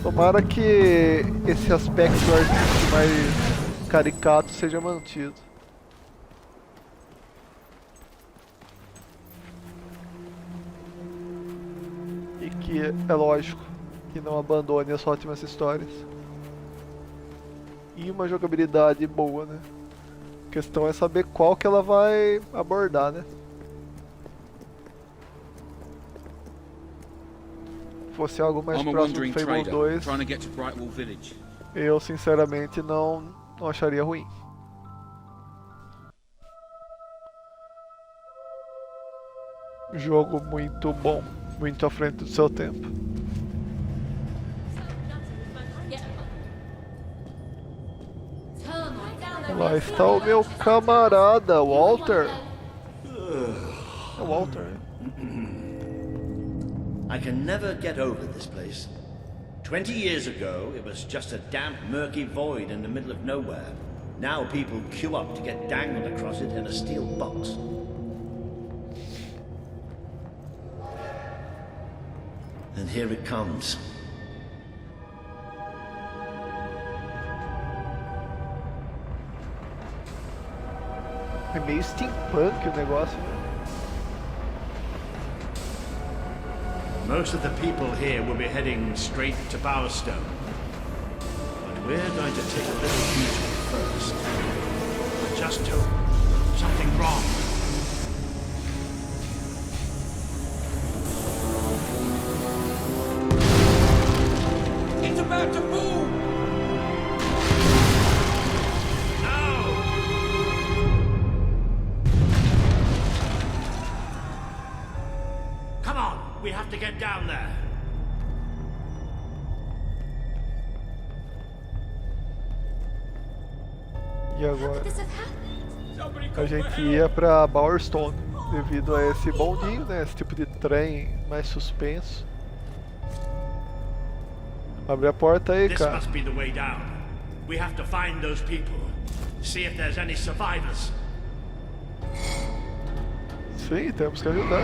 Tomara que esse aspecto artístico mais caricato seja mantido. E que, é lógico, que não abandone as ótimas histórias. E uma jogabilidade boa, né? A questão é saber qual que ela vai abordar, né? Se fosse algo mais próximo do Fable 2, eu sinceramente não acharia ruim. Jogo muito bom, muito à frente do seu tempo. Lá está o meu camarada, Walter. É o Walter, né? I can never get over this place. 20 years ago, it was just a damp, murky void in the middle of nowhere. Now people queue up to get dangled across it in a steel box. And here it comes. É meio steampunk o negócio, né? Most of the people here will be heading straight to Bowerstone. But we're going to take a little detour first. I just hope something wrong. It's about to boom! We have to get down there. E agora? A gente ia pra Bowerstone devido a esse bondinho, né? Esse tipo de trem mais suspenso. Abre a porta aí, This cara. must be the way down. We have to find those people. See if there's any survivors. Sim, temos que ajudar.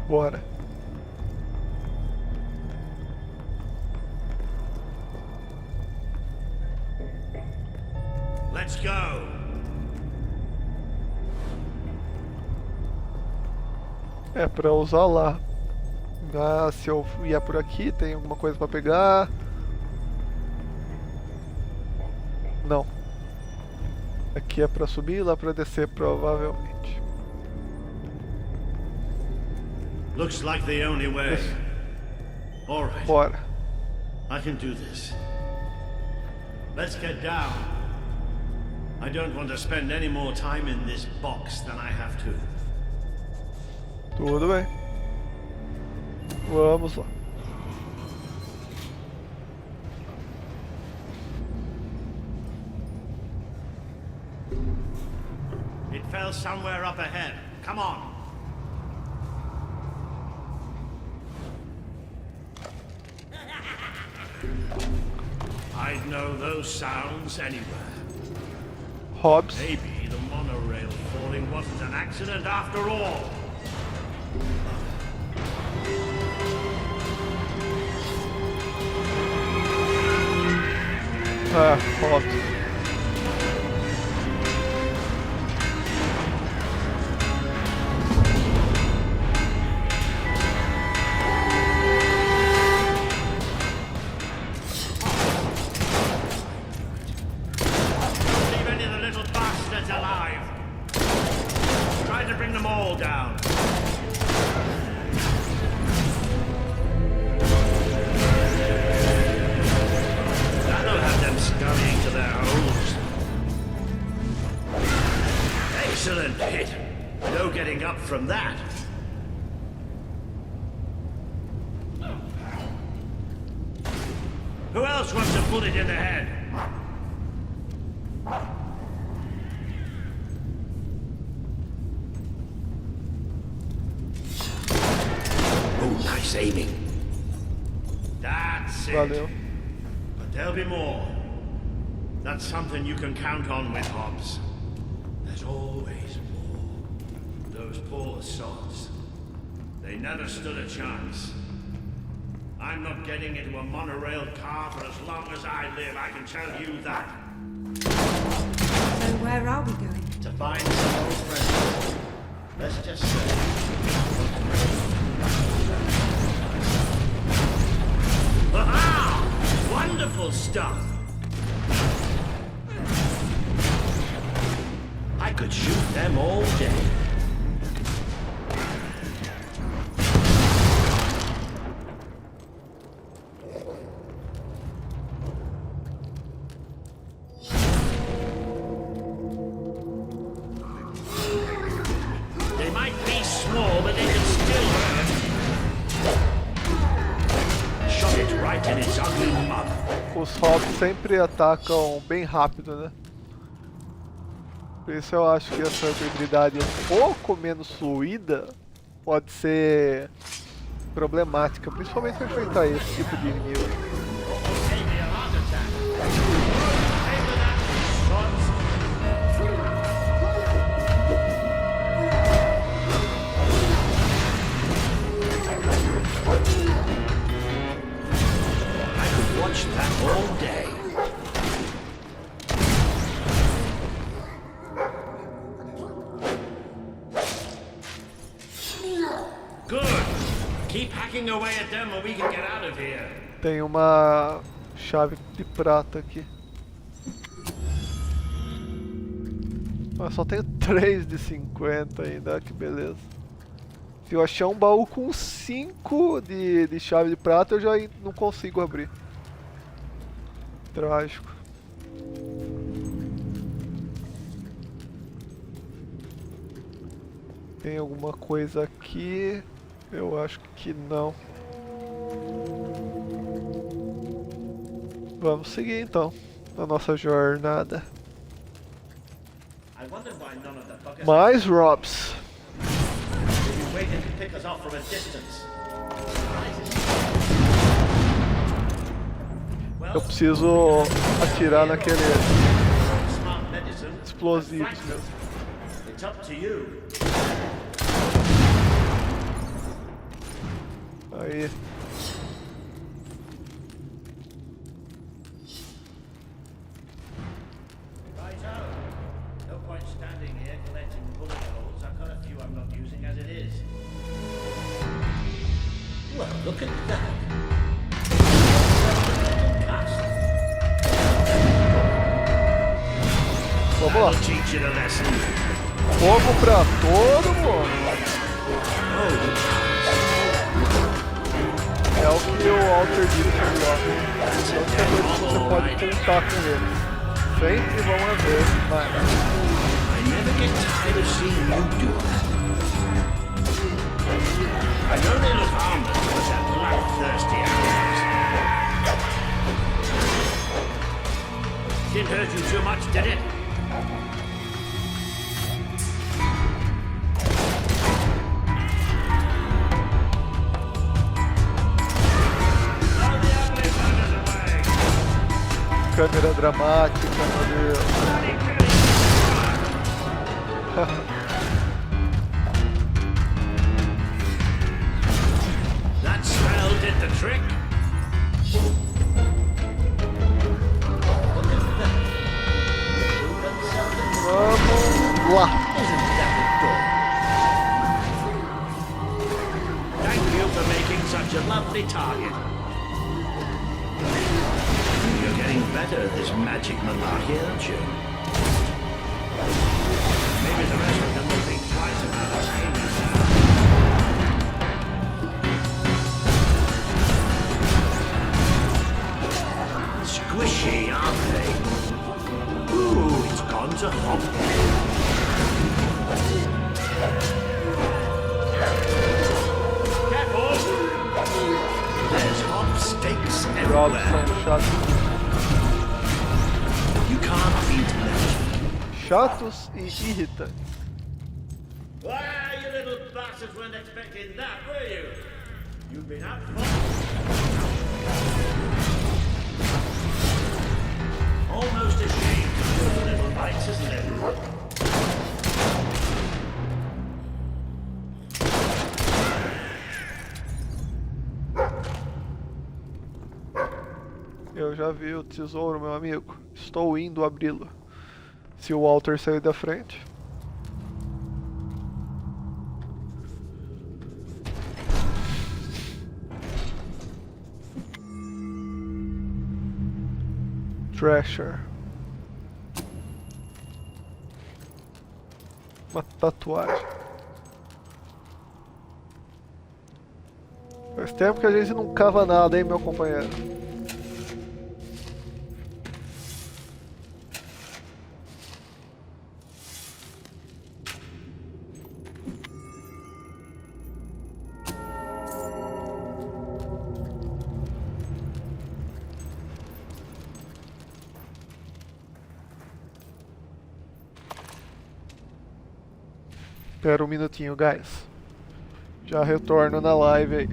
Bora. Let's go. É pra usar lá. Ah, se eu ia por aqui, tem alguma coisa pra pegar? Não. Aqui é pra subir, lá pra descer, provavelmente. Looks like the only way. All right. Bora. I can do this. Let's get down. I don't want to spend any more time in this box than I have to. Tudo bem. Vamos lá. It fell somewhere up ahead. Come on. I'd know those sounds anywhere. Hobbs. Maybe the monorail falling wasn't an accident after all. Ah, Hobbs. Excellent hit. No getting up from that. Who else wants a bullet in the head? Oh, nice aiming. That's it. Valeu. But there'll be more. That's something you can count on with Hobbs. There's always more. Those poor sods. They never stood a chance. I'm not getting into a monorail car for as long as I live, I can tell you that. So where are we going? To find some old friends. Let's just say... Aha! Wonderful stuff! I could shoot them all day. They might be small, but they can still hurt. Shot it right in its ugly mouth. Os Hobbs sempre atacam bem rápido, né? Por isso eu acho que essa habilidade um pouco menos fluida pode ser problemática, principalmente para enfrentar esse tipo de inimigo. Watch that all day. Good. Keep hacking away at them or we can get out of here. Tem uma chave de prata aqui. Mas só tenho 3 de 50 ainda, que beleza. Se eu achar um baú com 5 de chave de prata, eu já não consigo abrir. Trágico. Tem alguma coisa aqui? Eu acho que não. Vamos seguir então a nossa jornada. Mais Robs. Eu preciso atirar naquele explosivos mesmo. Aí. No point standing here collecting bullet holes. I've got a few I'm not using as it is. Well, look at that. Vamos lá. Fogo pra todo mundo. É o que o Alter disse ali, ó. Você pode contar com eles. Sempre vão haver mais. I never get tired of seeing you do that. I know they look harmless, but that bloodthirsty animals. Didn't hurt you too much, did it? Câmera dramática, meu Deus. That spell did the trick. Vamos lá. Thank you for making such a lovely target. You're getting better at this magic malarkey, aren't you? Maybe the rest of them will think twice about us aiming now. Squishy, aren't they? Ooh, it's gone to hop. Careful! There's hop stakes everywhere. You can't beat them. Chatos e irritantes. Why, you little bastards weren't expecting that, were you? You've been up for... Almost ashamed of your little bites, isn't it? Eu já vi o tesouro, meu amigo. Estou indo abri-lo. Se o Walter sair da frente. Treasure. Uma tatuagem. Faz tempo que a gente não cava nada, hein, meu companheiro? Espera um minutinho, guys. Já retorno na live aí.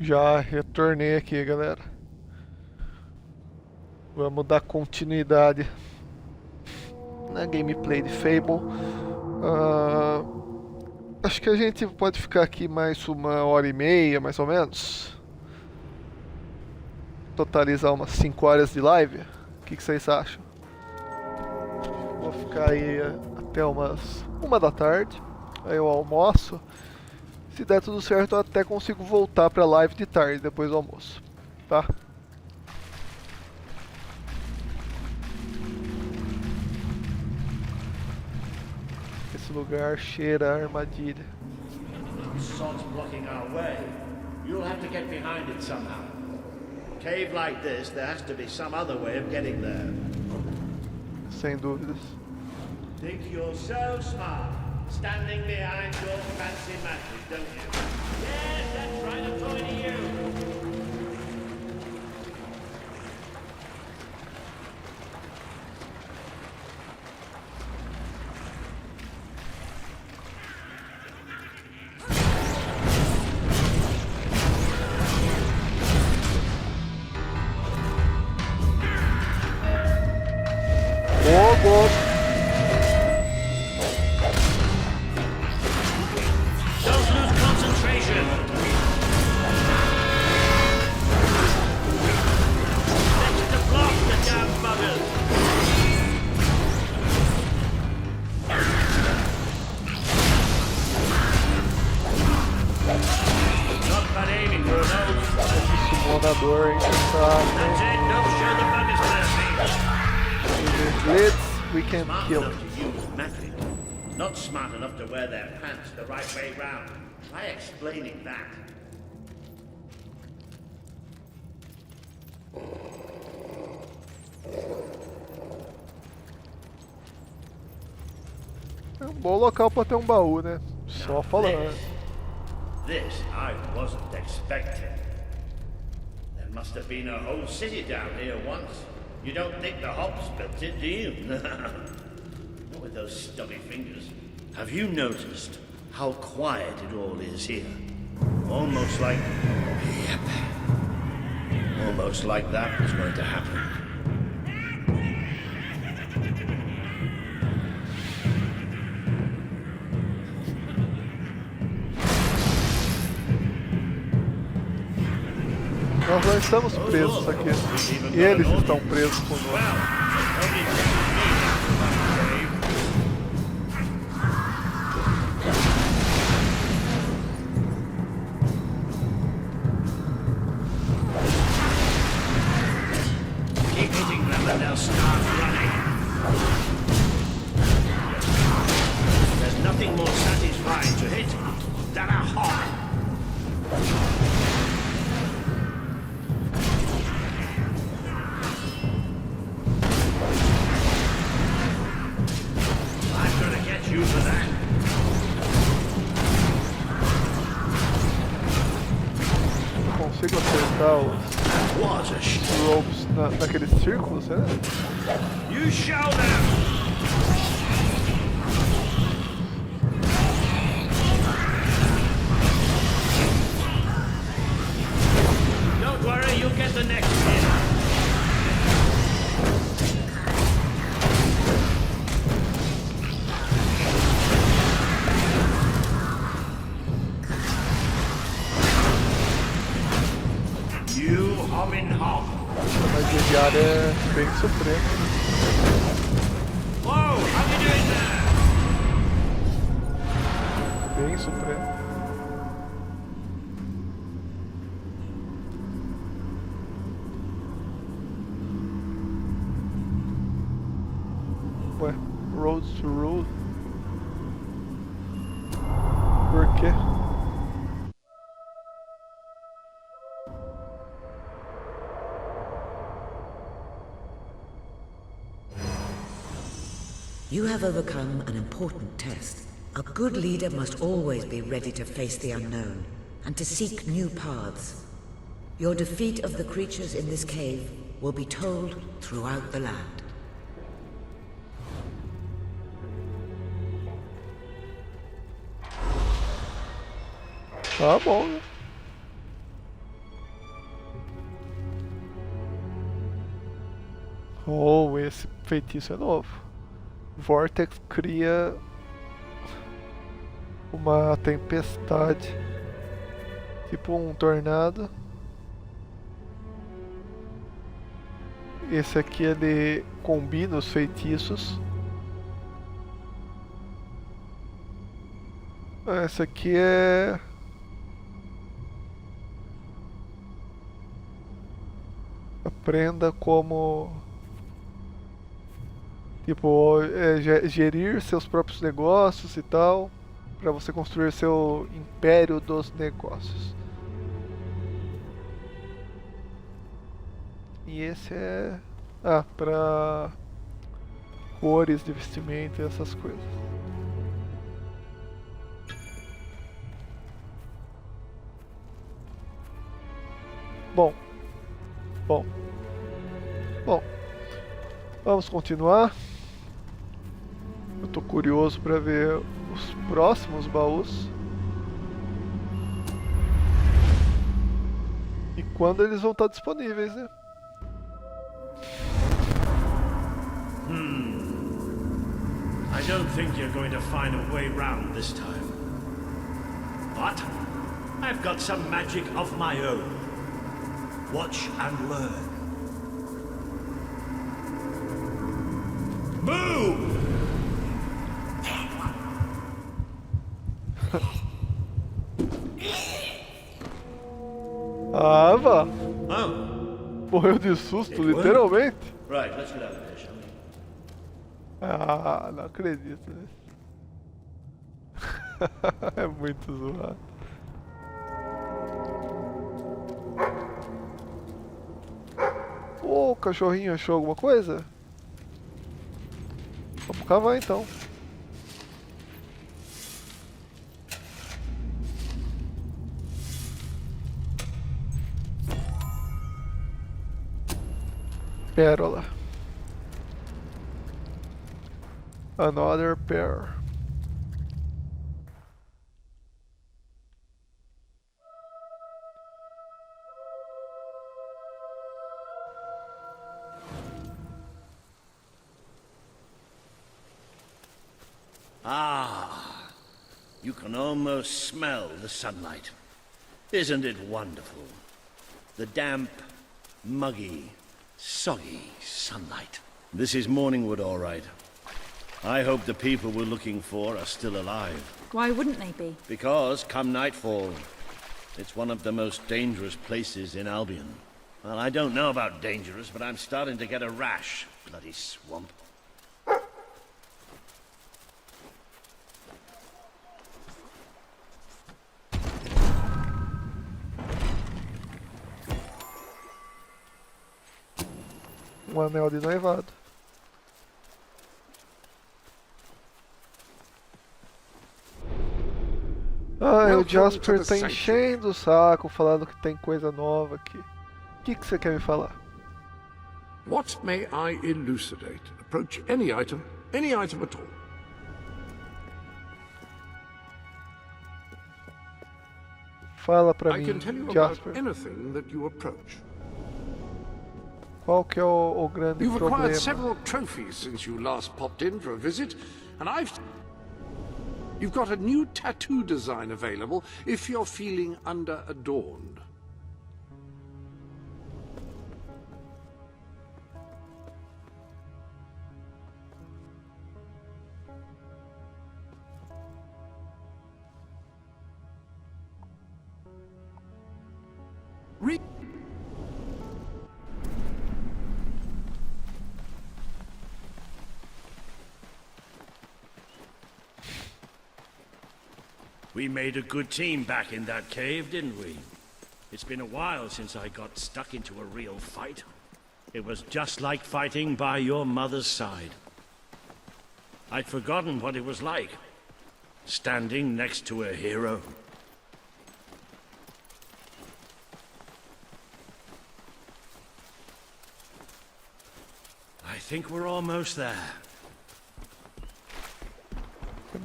Já retornei aqui, galera. Vamos dar continuidade na gameplay de Fable. Acho que a gente pode ficar aqui mais 1h30, mais ou menos. Totalizar umas 5 horas de live. O que vocês acham? Vou ficar aí até umas 1 da tarde. Aí eu almoço. Se der tudo certo, eu até consigo voltar pra live de tarde, depois do almoço, tá? Esse lugar cheira a armadilha. Sod's blocking our way. You'll have to get behind it somehow. Cave like this, there has to be some other way of getting there. Sem dúvidas. Think you're so smart. Standing behind your fancy magic, don't you? Yes, that's right, I'm talking to you. Fogo! Summonador Blitz, we can kill. Not smart enough to wear their pants the right way round. Try explaining that. É um bom local pra ter um baú, né? Só falando. This I wasn't expecting. There must have been a whole city down here once. You don't think the hops built it, do you? Not with those stubby fingers. Have you noticed how quiet it all is here? Almost like... Yep. Almost like that was going to happen. Nós não estamos presos aqui. Eles estão presos conosco. Keep hitting them and they'll start running. There's nothing more satisfying to hit than a hawk. Consigo acertar os ropes naqueles círculos, né? You shall now. Don't worry, you'll get the next hit. You homin' hop. A magia de ar é bem suprema. Whoa, how you doing there? Bem supremo. Ué, roads to rule? Por quê? You have overcome an important test. A good leader must always be ready to face the unknown, and to seek new paths. Your defeat of the creatures in this cave will be told throughout the land. Tá bom, né? Oh, esse feitiço é novo. Vortex cria uma tempestade, tipo um tornado. Esse aqui ele combina os feitiços. Esse aqui é... Aprenda como... Tipo, gerir seus próprios negócios e tal, para você construir seu império dos negócios. E esse é... Ah, para cores de vestimenta e essas coisas. Bom. Vamos continuar. Eu tô curioso para ver os próximos baús. E quando eles vão estar disponíveis, né? I don't think you're going to find a way round this time. But I've got some magic of my own. Watch and learn. Move! Ah, Vaan. Oh. Morreu de susto, literalmente. Right, let's get out of here, shall we? Ah, não acredito nisso. É muito zoado. Ô, o cachorrinho achou alguma coisa? Vamos cavar então. Pérola. Another pair. Ah, you can almost smell the sunlight. Isn't it wonderful? The damp, muggy, soggy sunlight. This is Morningwood, all right. I hope the people we're looking for are still alive. Why wouldn't they be? Because, come nightfall, it's one of the most dangerous places in Albion. Well, I don't know about dangerous, but I'm starting to get a rash. Bloody swamp. Um anel de noivado. Ah, o Jasper tá enchendo o saco, falando que tem coisa nova aqui. O que você quer me falar? What may I elucidate? Approach any item at all. Fala pra I mim, can tell you Jasper. about anything that you approach. Qual que é o grande You've problema? acquired several trophies since you last popped in for a visit, and You've got a new tattoo design available if you're feeling under-adorned. We made a good team back in that cave, didn't we? It's been a while since I got stuck into a real fight. It was just like fighting by your mother's side. I'd forgotten what it was like, standing next to a hero. I think we're almost there.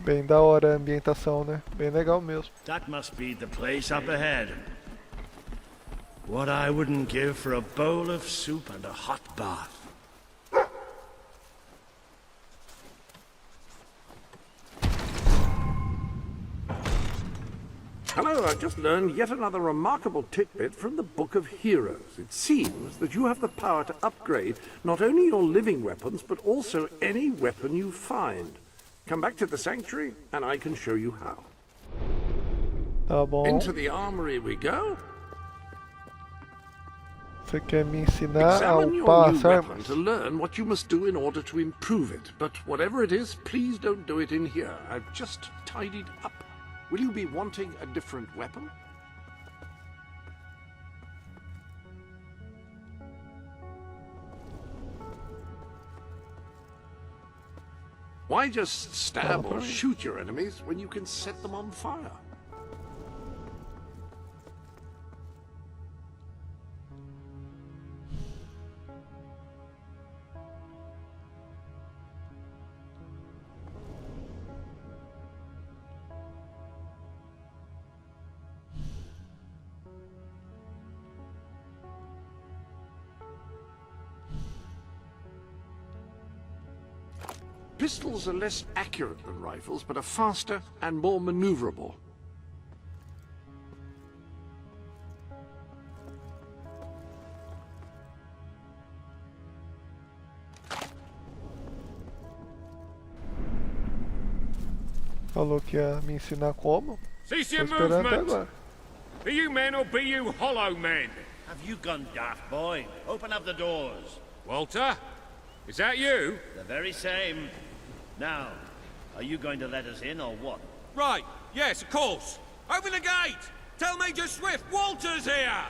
Bem da hora a ambientação, né? Bem legal mesmo. That must be the place up ahead. What I wouldn't give for a bowl of soup and a hot bath. Hello, I've just learned yet another remarkable tidbit from the Book of Heroes. It seems that you have the power to upgrade not only your living weapons, but also any weapon you find. Come back to the sanctuary, and I can show you how. Tá bom. Into the armory we go. Você quer me ensinar a Examine your upar new as weapon armas? to learn what you must do in order to improve it. But whatever it is, please don't do it in here. I've just tidied up. Will you be wanting a different weapon? Why just stab or shoot your enemies when you can set them on fire? Pistols are less accurate than rifles, but are faster and more maneuverable. Falou que ia me ensinar como. Cease Tô your esperando até movement! agora. Be you men or be you hollow men? Have you gone daft, boy? Open up the doors. Walter? Is that you? The very same. Now, are you going to let us in or what? Right, yes, of course. Open the gate! Tell Major Swift Walter's here!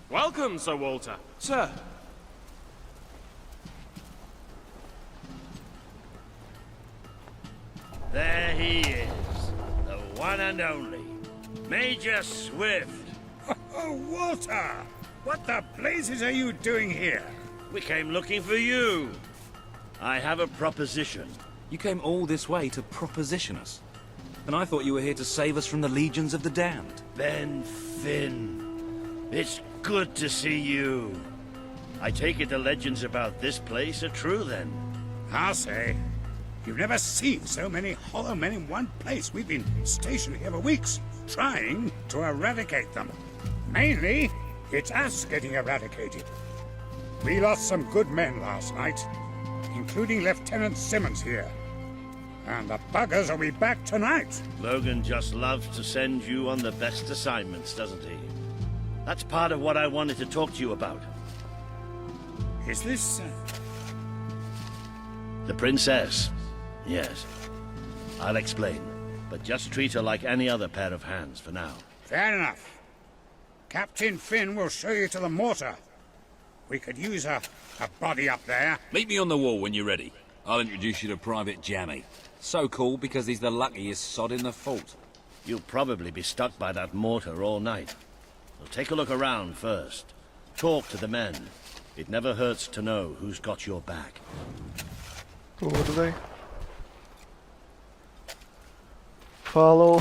Welcome, Sir Walter. Sir. There he is. The one and only. Major Swift. Oh, Walter! What the blazes are you doing here? We came looking for you. I have a proposition. You came all this way to proposition us. And I thought you were here to save us from the legions of the damned. Ben Finn. It's good to see you. I take it the legends about this place are true then. I'll say. You've never seen so many hollow men in one place. We've been stationed here for weeks, trying to eradicate them. Mainly, it's us getting eradicated. We lost some good men last night, including Lieutenant Simmons here. And the buggers will be back tonight. Logan just loves to send you on the best assignments, doesn't he? That's part of what I wanted to talk to you about. Is this... The princess. Yes. I'll explain. But just treat her like any other pair of hands for now. Fair enough. Captain Finn will show you to the mortar. We could use a body up there. Meet me on the wall when you're ready. I'll introduce you to Private Jammy. So cool because he's the luckiest sod in the fort. You'll probably be stuck by that mortar all night. Well, take a look around first. Talk to the men. It never hurts to know who's got your back. Tudo bem. Follow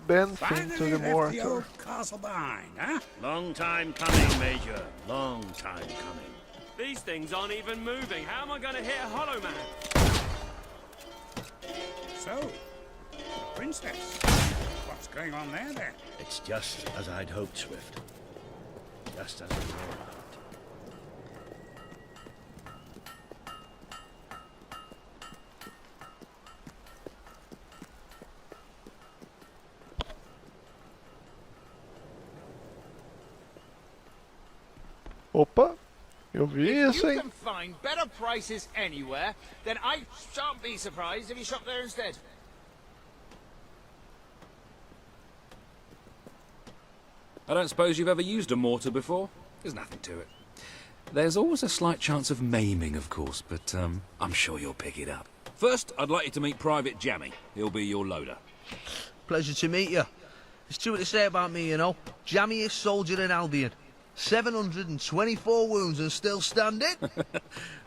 Benson to the mortar. Castle behind, huh? Long time coming, Major. Long time coming. These things aren't even moving. How am I going to hit a hollow man? So, the princess. What's going on there, then? It's just as I'd hoped, Swift. Just as we all hoped. Opa, eu vi isso, hein? If you can find better prices anywhere, then I shan't be surprised if you shop there instead. I don't suppose you've ever used a mortar before? There's nothing to it. There's always a slight chance of maiming, of course, but I'm sure you'll pick it up. First, I'd like you to meet Private Jammy. He'll be your loader. Pleasure to meet you. There's too much to say about me, you know. Jammiest soldier in Albion. 724 wounds and still standing.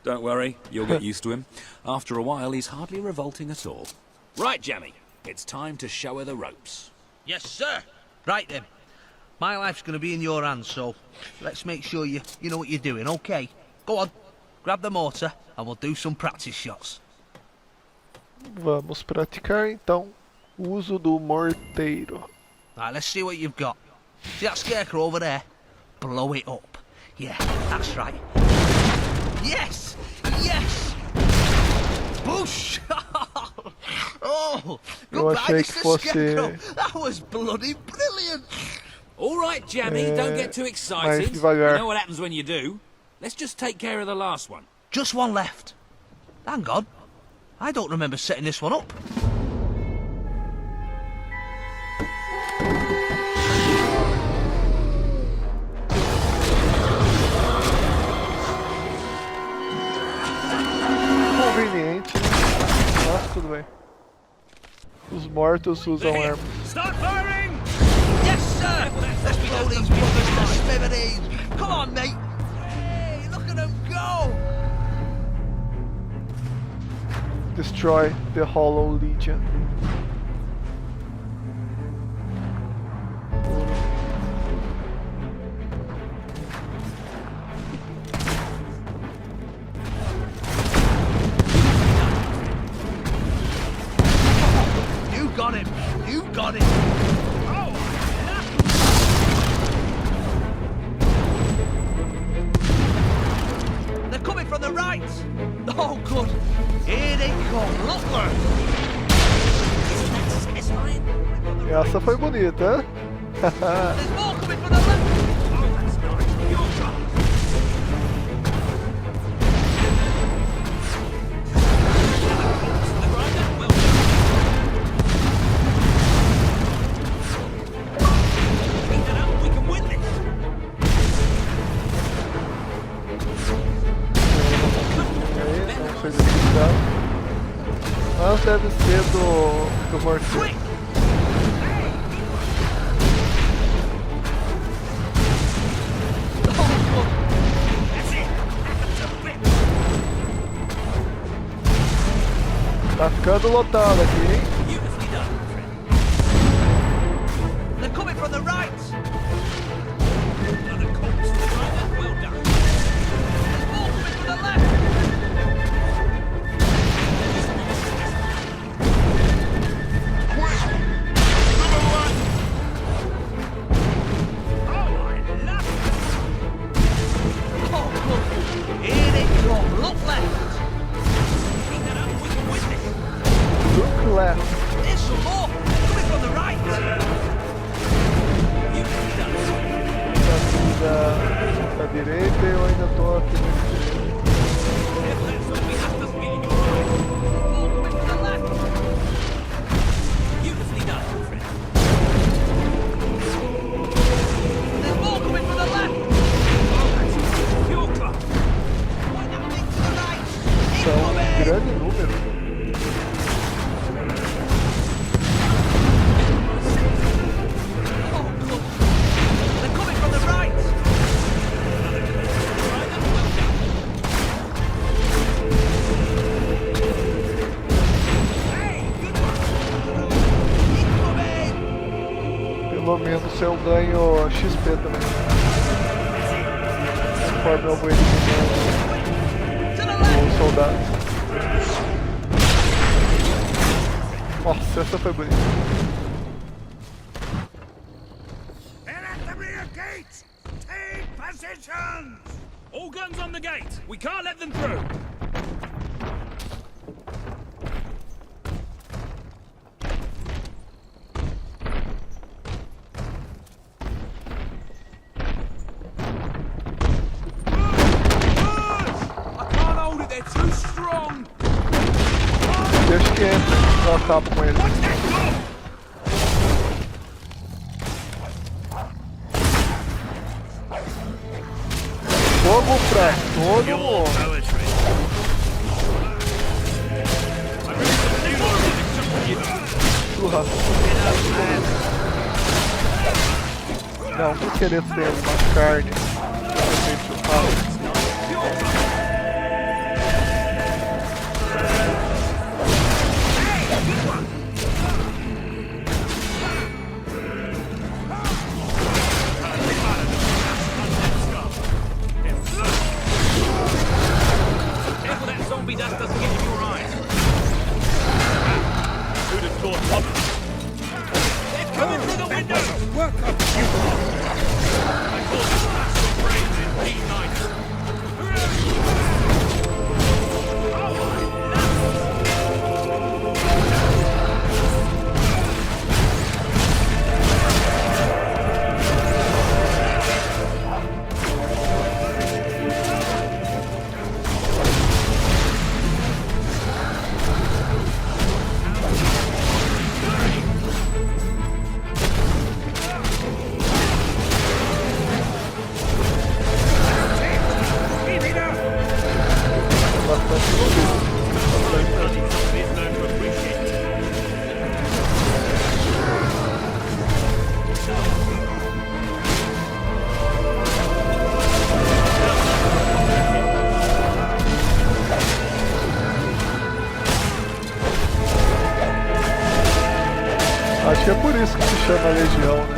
Don't worry, you'll get used to him. After a while, he's hardly revolting at all. Right, Jammy, it's time to show her the ropes. Yes, sir. Right then. My life's going to be in your hands, so let's make sure you know what you're doing, okay? Go on, grab the mortar and we'll do some practice shots. Vamos praticar então o uso do morteiro. Right, let's see what you've got. See that scarecrow over there? Blow it up. Yeah, that's right. Yes! Yes! Boosh! Oh, Eu achei que fosse... That was bloody brilliant! All right, Jammy, don't get too excited. You know what happens when you do. Let's just take care of the last one. Just one left. Hang on. I don't remember setting this one up. Conveniente, mas tudo bem. Os mortos usam armas. Start firing! Yes, sir! Let's blow these brothers to smithereens! Come on, mate! Hey, look at them go! Destroy the Hollow Legion. You got him! You got him! They're coming from the right! Oh, good! Here they come! Look there! Essa foi bonita, hein? There's more coming from the left! Oh, that's nice! Your turn! Mas deve ser do morteiro. Tá ficando lotado aqui, hein? They're coming from the right! There's some more! Coming from the right! Da direita eu ainda tô aqui no esquerdo. There's more coming from the left! São um grande número. Pelo menos eu ganho XP também. Conforme eu vou eliminando os soldados. Nossa, essa foi bonita. All guns on the gate! We can't let them through! I can't hold it, they're too strong! Deixa que entra, eu acabo com ele. Fogo pra todo mundo. Churrasco. Não, vou querer ter uma carne. Churrasco. Dust doesn't get in your eyes. Who'd have thought? They're coming through the window! Work up, you! I call this master brains in D9. Acho que é por isso que se chama Legião, né?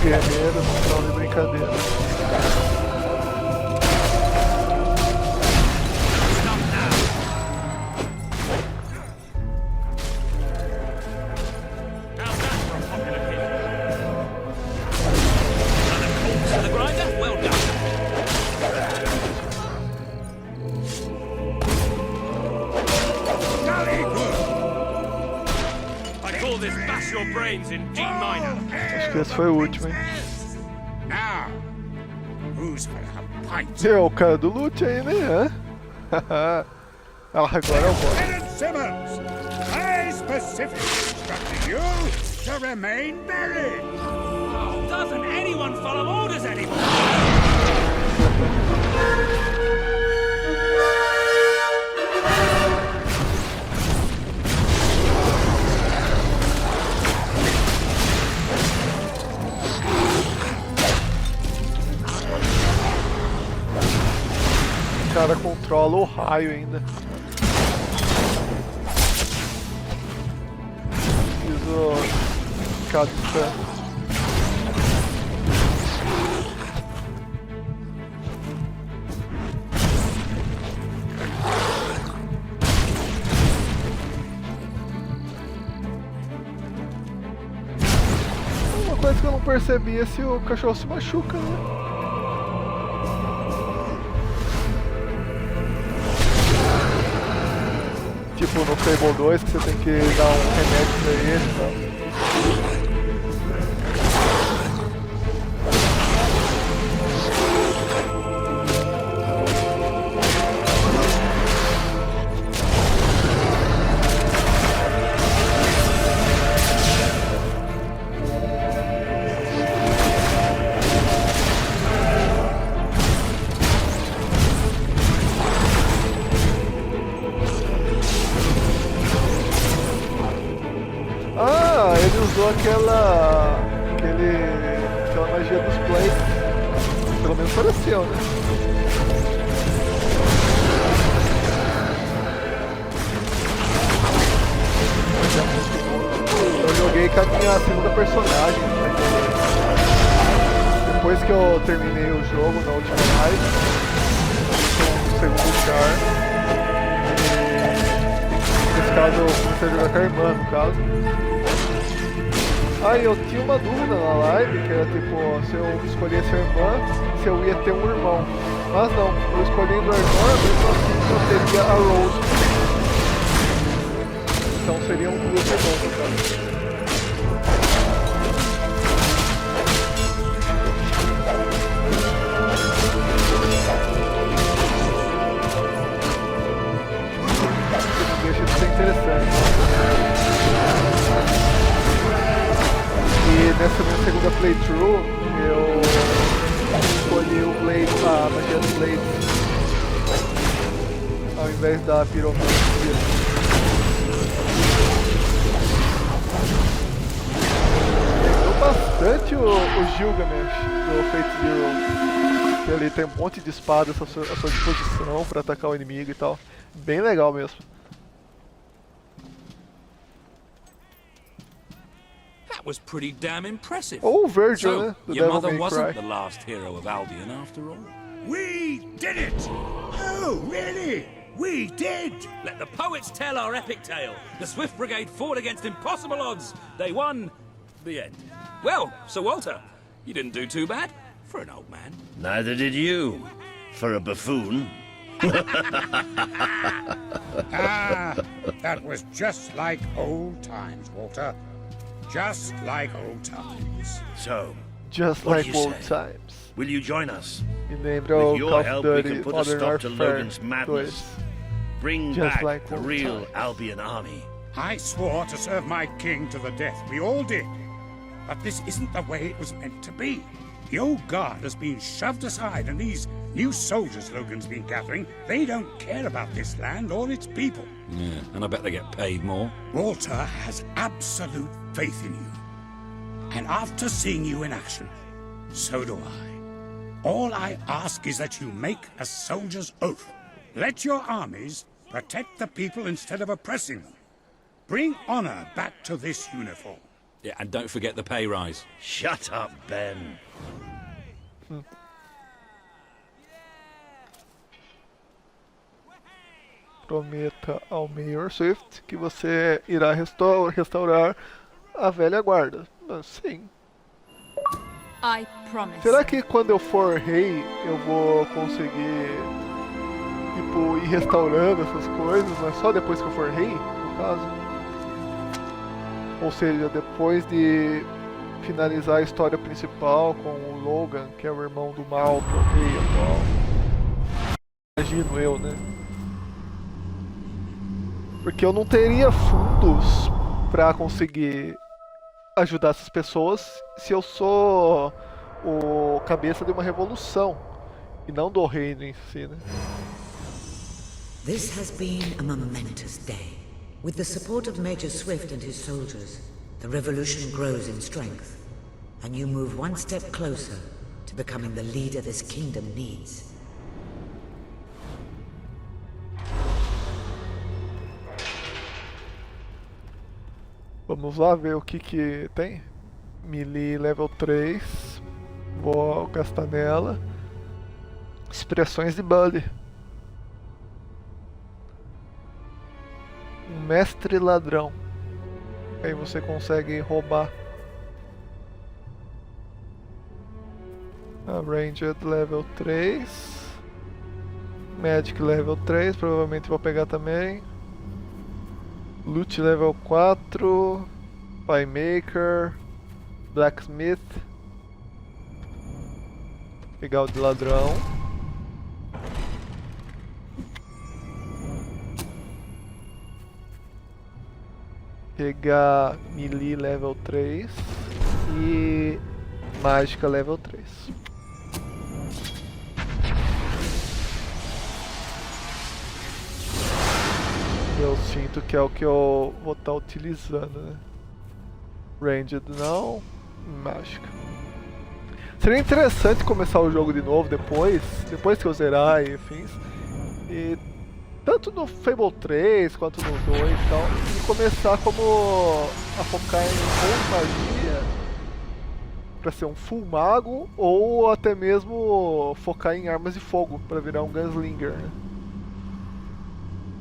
Guerreiros não de brincadeira. Acho que esse foi o último, hein? É o cara do loot aí, né? Agora é o boss. Simmons, I specifically instructed you to remain buried. Doesn't anyone follow orders anymore? O cara controla o raio ainda. Preciso ficar distante. percebia se o cachorro se machuca, né? Tipo no Fable 2 que você tem que dar um remédio pra ele e tal. Usou aquela magia dos plays. Pelo menos pareceu, né? Eu joguei com a minha segunda personagem. Depois que eu terminei o jogo na última live, no segundo char. Nesse caso eu comecei a jogar com a irmã, no caso. Ah, eu tinha uma dúvida na live, que era tipo, se eu escolhesse a irmã, se eu ia ter um irmão. Mas não, eu escolhendo a irmã, mesmo assim eu teria a Rose. Então seria um duas irmãos, no caso. Deixa de ser interessante. E nessa minha segunda playthrough, eu escolhi o Blade, a magia do Blade, ao invés da piromancia. Lembrou bastante o Gilgamesh do Fate Zero, que ele tem um monte de espadas à sua disposição para atacar o inimigo e tal. Bem legal mesmo. That was pretty damn impressive. Oh, Virgil, so, né? The your Devil mother May wasn't Cry. the last hero of Albion after all. We did it! Oh, really? We did! Let the poets tell our epic tale. The Swift Brigade fought against impossible odds. They won. The end. Well, Sir Walter, you didn't do too bad for an old man. Neither did you, for a buffoon. That was just like old times, Walter. Just like old times. So, Just what like do you old say? times. Will you join us? Me lembra o With Call your of help, we Duty can put a Modern stop to Warfare Logan's madness. 2. Bring Just back like the old real times. Albion army. I swore to serve my king to the death. We all did. But this isn't the way it was meant to be. The old guard has been shoved aside, and these new soldiers Logan's been gathering, they don't care about this land or its people. Yeah, and I bet they get paid more. Walter has absolute faith in you. And after seeing you in action, so do I. All I ask is that you make a soldier's oath. Let your armies protect the people instead of oppressing them. Bring honor back to this uniform. Yeah, and don't forget the pay rise. Shut up, Ben. Prometa ao Mayor Swift que você irá restaurar a velha guarda. Sim. I promise. Será que quando eu for rei eu vou conseguir tipo ir restaurando essas coisas, mas só depois que eu for rei, no caso? Ou seja, depois de finalizar a história principal com o Logan, que é o irmão do mal, que é o rei atual. Imagino eu, né? Porque eu não teria fundos pra conseguir ajudar essas pessoas se eu sou o cabeça de uma revolução e não do reino em si, né? This has been a momentous day. With the support of Major Swift and his soldiers, the revolution grows in strength, and you move one step closer to becoming the leader this kingdom needs. Vamos lá ver o que tem. Melee level 3. Vou gastar nela. Expressões de Bully. Um mestre ladrão. Aí você consegue roubar. A Ranged level 3. Magic level 3, provavelmente vou pegar também. Loot level 4. Playmaker. Blacksmith. Pegar o de ladrão. Pegar melee level 3 e mágica level 3. Eu sinto que é o que eu vou estar utilizando, né? Ranged não, mágica. Seria interessante começar o jogo de novo depois que eu zerar e afins. E tanto no Fable 3 quanto no 2 e tal, e começar a focar em ou magia para ser um full mago ou até mesmo focar em armas de fogo para virar um gunslinger, né?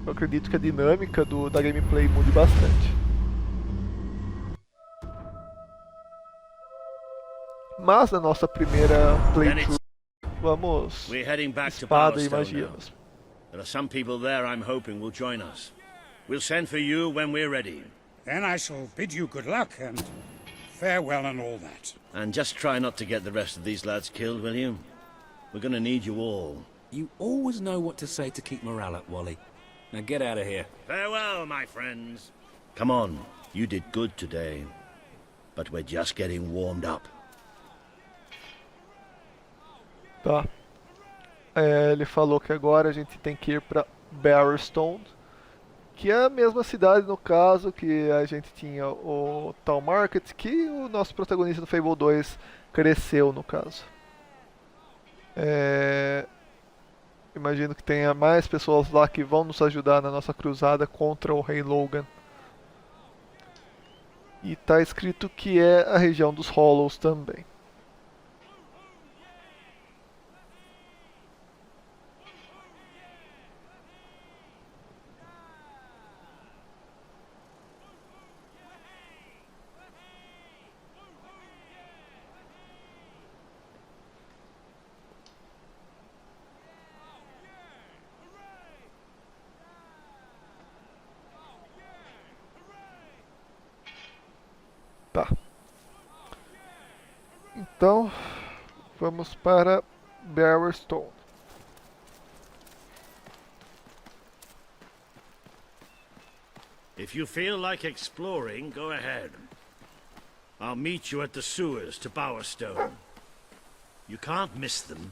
Eu acredito que a dinâmica da gameplay mude bastante. Mas na nossa primeira playthrough, vamos espada e magia. There are some people there I'm hoping will join us. We'll send for you when we're ready. Then I shall bid you good luck and farewell and all that. And just try not to get the rest of these lads killed, will you? We're gonna need you all. You always know what to say to keep morale up, Wally. Now get out of here. Farewell, my friends. Come on, you did good today. But we're just getting warmed up. Tá. Ele falou que agora a gente tem que ir para Barrowstone, que é a mesma cidade no caso que a gente tinha o Town Market, que o nosso protagonista do Fable 2 cresceu no caso. Imagino que tenha mais pessoas lá que vão nos ajudar na nossa cruzada contra o Rei Logan. E tá escrito que é a região dos Hollows também. Tá. Então, vamos para Barrowstone. If you feel like exploring, go ahead. I'll meet you at the sewers to Bowerstone. You can't miss them.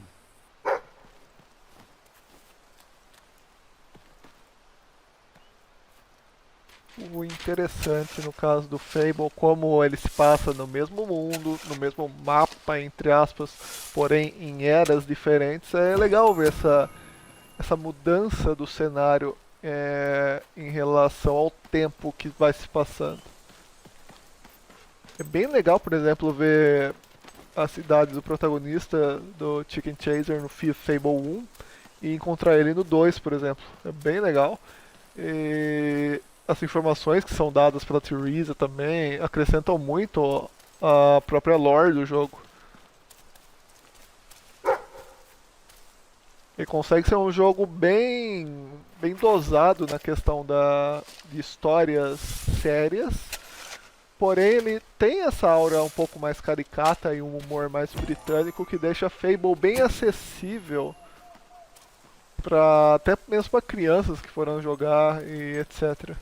O interessante no caso do Fable, como ele se passa no mesmo mundo, no mesmo mapa, entre aspas, porém em eras diferentes, é legal ver essa mudança do cenário em relação ao tempo que vai se passando. É bem legal, por exemplo, ver a cidade do protagonista do Chicken Chaser no Fable 1 e encontrar ele no 2, por exemplo. É bem legal. E as informações que são dadas pela Theresa também acrescentam muito a própria lore do jogo. Ele consegue ser um jogo bem dosado na questão de histórias sérias, porém ele tem essa aura um pouco mais caricata e um humor mais britânico que deixa Fable bem acessível até mesmo para crianças que foram jogar e etc.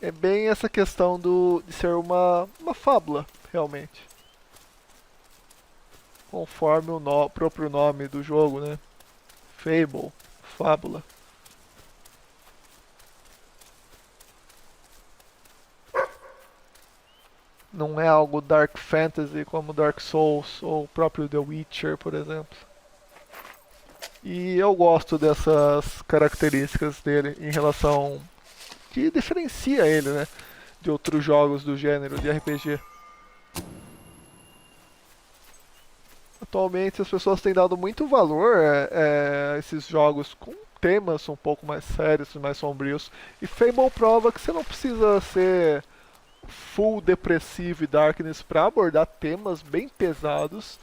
É bem essa questão de ser uma fábula, realmente. Conforme o próprio nome do jogo, né? Fable, fábula. Não é algo Dark Fantasy como Dark Souls ou o próprio The Witcher, por exemplo. E eu gosto dessas características dele em relação que diferencia ele, né, de outros jogos do gênero de RPG. Atualmente as pessoas têm dado muito valor a esses jogos com temas um pouco mais sérios, mais sombrios. E Fable prova que você não precisa ser full depressivo e darkness para abordar temas bem pesados,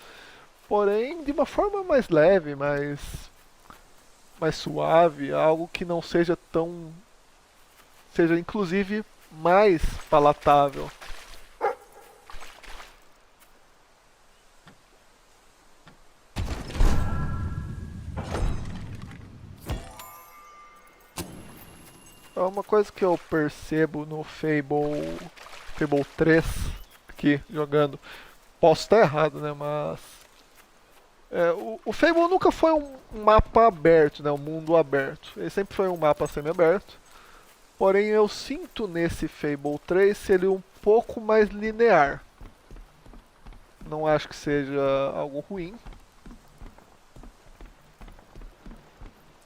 porém de uma forma mais leve, mais suave, algo que não seja tão... seja inclusive mais palatável. É uma coisa que eu percebo no Fable 3, aqui jogando, posso estar errado, né, mas o Fable nunca foi um mapa aberto, né, um mundo aberto, ele sempre foi um mapa semi-aberto, porém eu sinto nesse Fable 3 ele um pouco mais linear. Não acho que seja algo ruim,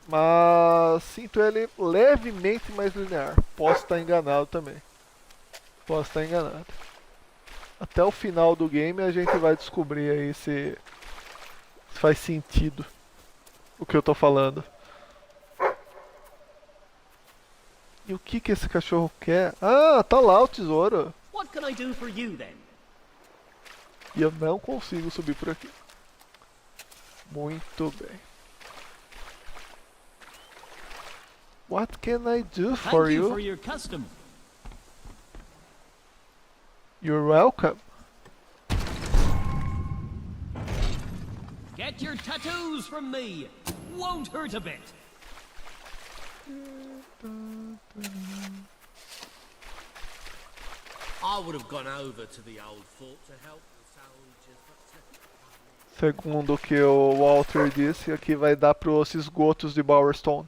mas sinto ele levemente mais linear. Posso estar enganado também. Posso estar enganado. Até o final do game a gente vai descobrir aí se faz sentido o que eu tô falando. E o que esse cachorro quer? Ah, tá lá o tesouro. What can I do for you then? E eu não consigo subir por aqui. Muito bem. What can I do for Thank you you? for your custom. You're welcome. Get your tattoos from me. Won't hurt a bit. I would have gone over to the old fort to help the soldiers, but... Segundo o que o Walter disse, aqui vai dar para os esgotos de Bowerstone.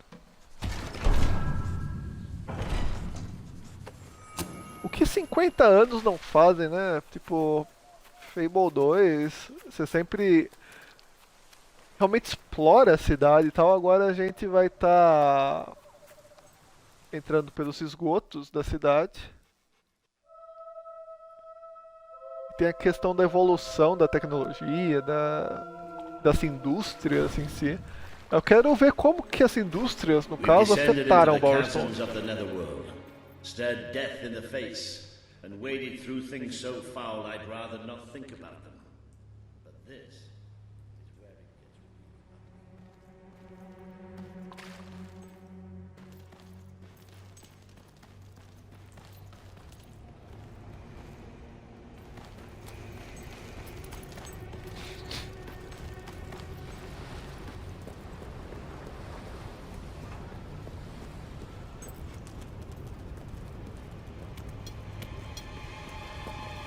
O que 50 anos não fazem, né? Tipo, Fable 2, você sempre realmente explora a cidade e tal. Agora a gente vai estar entrando pelos esgotos da cidade. Tem a questão da evolução da tecnologia, das indústrias em si. Eu quero ver como que as indústrias, no caso, afetaram Bowerstone. Stared death in the face, and waded through things so foul I'd rather not think about them. But this is where it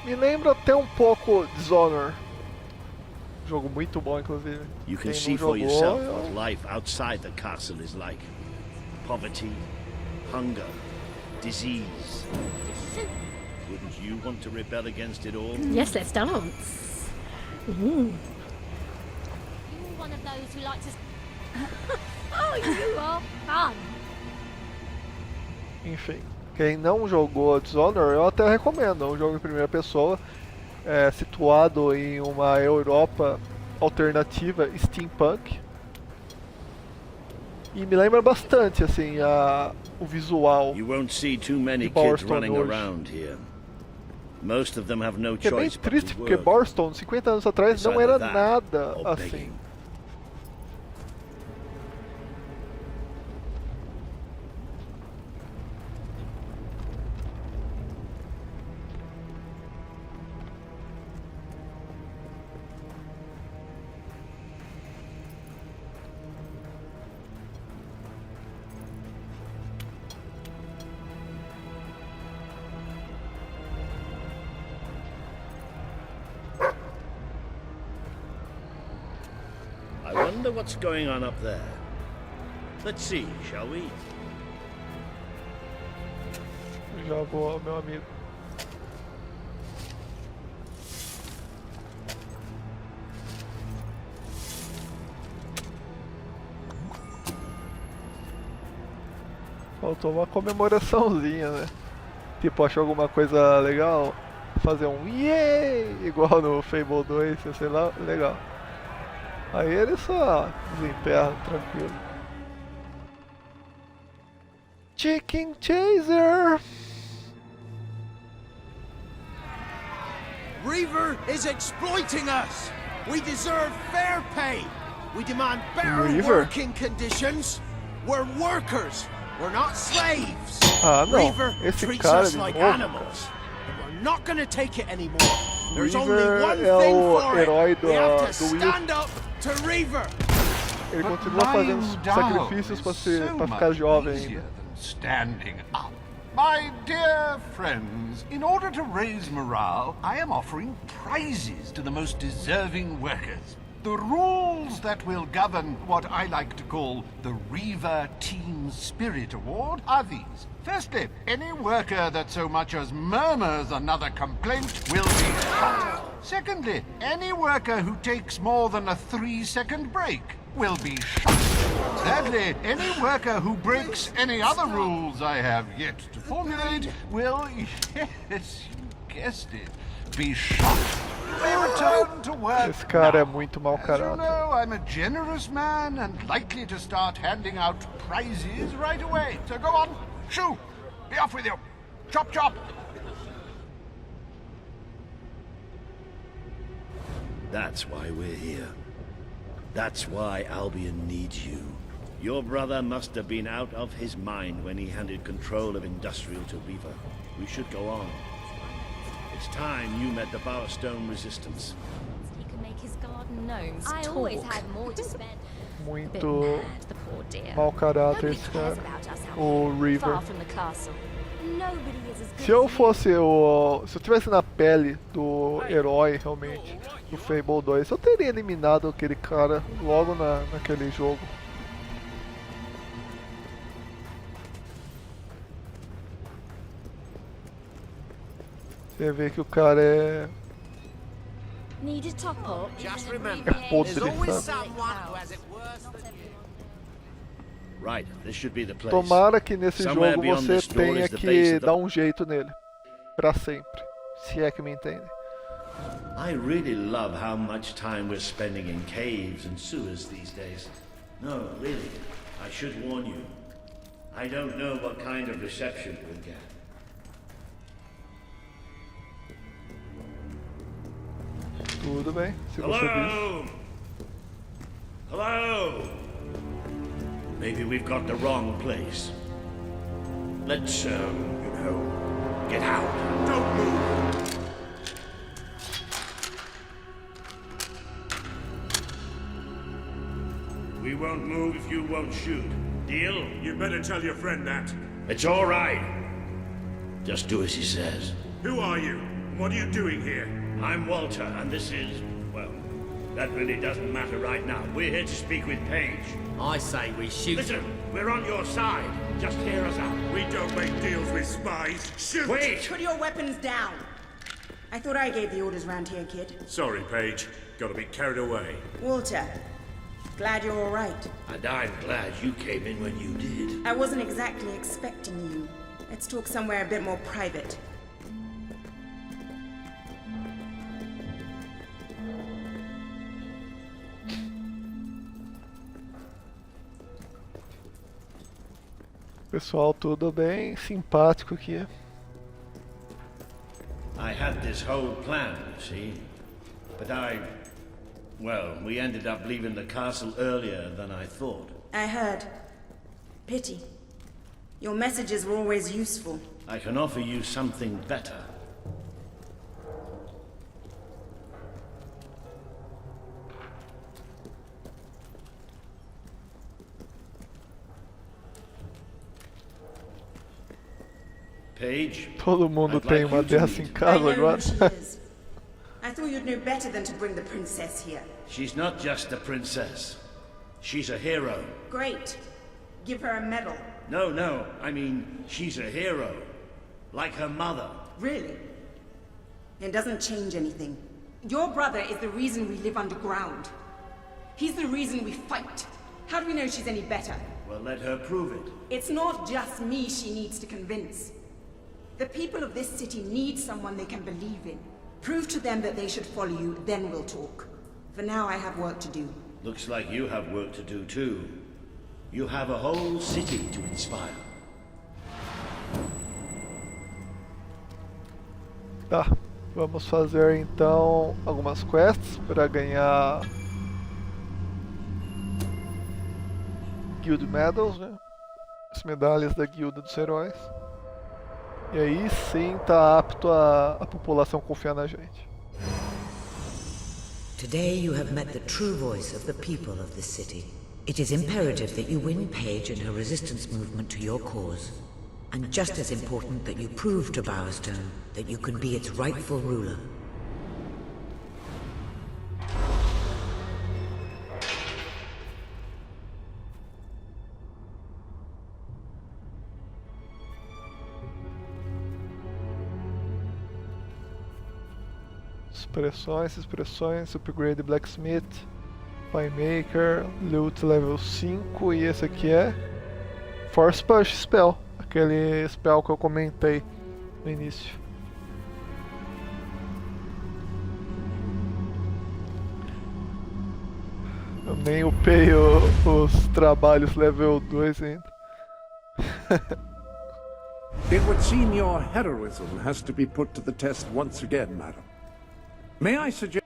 Me lembra até um pouco Dishonor. Jogo muito bom, inclusive. You can Quem see não for jogou, yourself what life outside the castle is like. Poverty, hunger, disease. Wouldn't you want to rebel against it all? Yes, let's dance. Ooh. You're one of those who like to... Oh, you are fun. Enfim, quem não jogou Dishonor, eu até recomendo. É um jogo em primeira pessoa, situado em uma Europa alternativa steampunk. E me lembra bastante assim o visual. You won't see too many kids running around here. Most of them have no choice. É bem triste porque Bowerstone 50 anos atrás não era nada assim. I wonder what's going on up there. Let's see, shall we? Já vou, meu amigo. Faltou uma comemoraçãozinha, né? Tipo, achou alguma coisa legal? Fazer um yay! Igual no Fable 2, sei lá, legal. Aí ele só desemperra, tranquilo. Chicken Chaser! Reaver is exploiting us! We deserve fair pay! We demand better working conditions! We're workers! We're not slaves! Ah, não. Reaver Esse treats cara us de like novo, animals! And we're not gonna take it anymore! There's Reaver only one é thing o for it! herói We have to do Will. stand up to Reaver! Ele continua fazendo sacrifícios pra ficar jovem ainda. Standing up. My dear friends, in order to raise morale, I am offering prizes to the most deserving workers. The rules that will govern what I like to call the Reaver Team Spirit Award are these. Firstly, any worker that so much as murmurs another complaint will be shot. Secondly, any worker who takes more than a 3-second break will be shot. Thirdly, any worker who breaks any other rules I have yet to formulate will, yes, you guessed it, be shot. They return to work. Esse cara é muito mau As you caráter. know, I'm a generous man and likely to start handing out prizes right away. So go on, shoo, be off with you. Chop chop. That's why we're here. That's why Albion needs you. Your brother must have been out of his mind when he handed control of Industrial to Reaver. We should go on. It's time you met the Bowerstone Resistance. He can make his garden gnomes I talk. always had more to spend. Muito The poor dear. mau caráter Nobody esse cares cara. about us out O here, Reaver. far from the castle. Nobody is as good Se eu as fosse se eu tivesse na pele do herói realmente do Fable 2, eu teria eliminado aquele cara logo naquele jogo. Você vê que o cara é Need a top up? Just remember, podre, there's always sabe? someone who has it worse than you. Right, this should be the place. Tomara que nesse Somewhere jogo beyond você this door tenha is the base que of the... dar um jeito nele. Pra sempre. Se é que me entende. I really love how much time we're spending in caves and sewers these days. No, really, I should warn you. I don't know what kind of reception we'll get. Tudo bem, se você Hello? diz. Hello? Maybe we've got the wrong place. Let's, get out. Don't move. We won't move if you won't shoot. Deal? You better tell your friend that. It's all right. Just do as he says. Who are you? What are you doing here? I'm Walter, and this is, well, that really doesn't matter right now. We're here to speak with Paige. I say we shoot. Listen, we're on your side. Just hear us out. We don't make deals with spies. Shoot! Wait! Put your weapons down. I thought I gave the orders round here, kid. Sorry, Paige. Gotta be carried away. Walter, glad you're all right. And I'm glad you came in when you did. I wasn't exactly expecting you. Let's talk somewhere a bit more private. Pessoal, tudo bem simpático aqui. I had this whole plan, you see. But well, we ended up leaving the castle earlier than I thought. I heard. Pity. Your messages were always useful. I can offer you something better. Paige, Todo mundo I'd tem like uma you to dessa em meet. casa I know agora. who she is. I thought you'd know better than to bring the princess here. She's not just a princess. She's a hero. Great. Give her a medal. No, I mean, she's a hero. Like her mother. Really? It doesn't change anything. Your brother is the reason we live underground. He's the reason we fight. How do we know she's any better? Well, let her prove it. It's not just me she needs to convince. The people of this city need someone they can believe in. Prove to them that they should follow you, then we'll talk. For now, I have work to do. Looks like you have work to do too. You have a whole city to inspire. Tá. Vamos fazer então algumas quests para ganhar Guild Medals, né? As medalhas da Guilda dos Heróis. E aí sim tá apto a população confiar na gente. Today you have met the true voice of the people of this city. It is imperative that you win Paige and her resistance movement to your cause. And just as important that you prove to Bowerstone that you can be its rightful ruler. Expressões, upgrade blacksmith, playmaker, loot level 5 e esse aqui é Force Push Spell, aquele spell que eu comentei no início. Eu nem upei os trabalhos level 2 ainda. It would seem your heroism has to be put to the test once again, madam. May I suggest...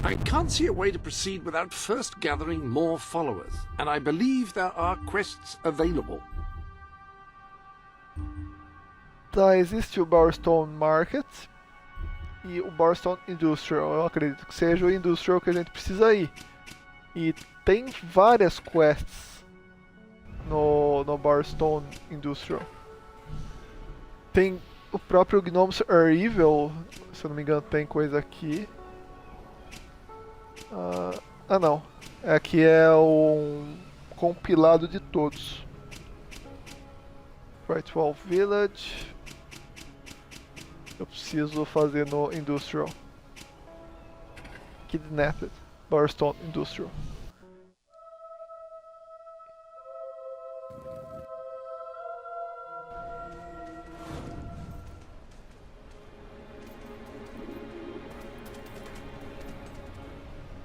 I can't see a way to proceed without first gathering more followers, and I believe there are quests available. Tá, existe o Bowerstone Market e o Bowerstone Industrial. Eu acredito que seja o Industrial que a gente precisa ir. E tem várias quests no Bowerstone Industrial. Tem o próprio Gnomes Are Evil, se eu não me engano tem coisa aqui. Não. Aqui é um compilado de todos. Rightwall Village. Eu preciso fazer no Industrial. Kidnapped. Bowerstone Industrial.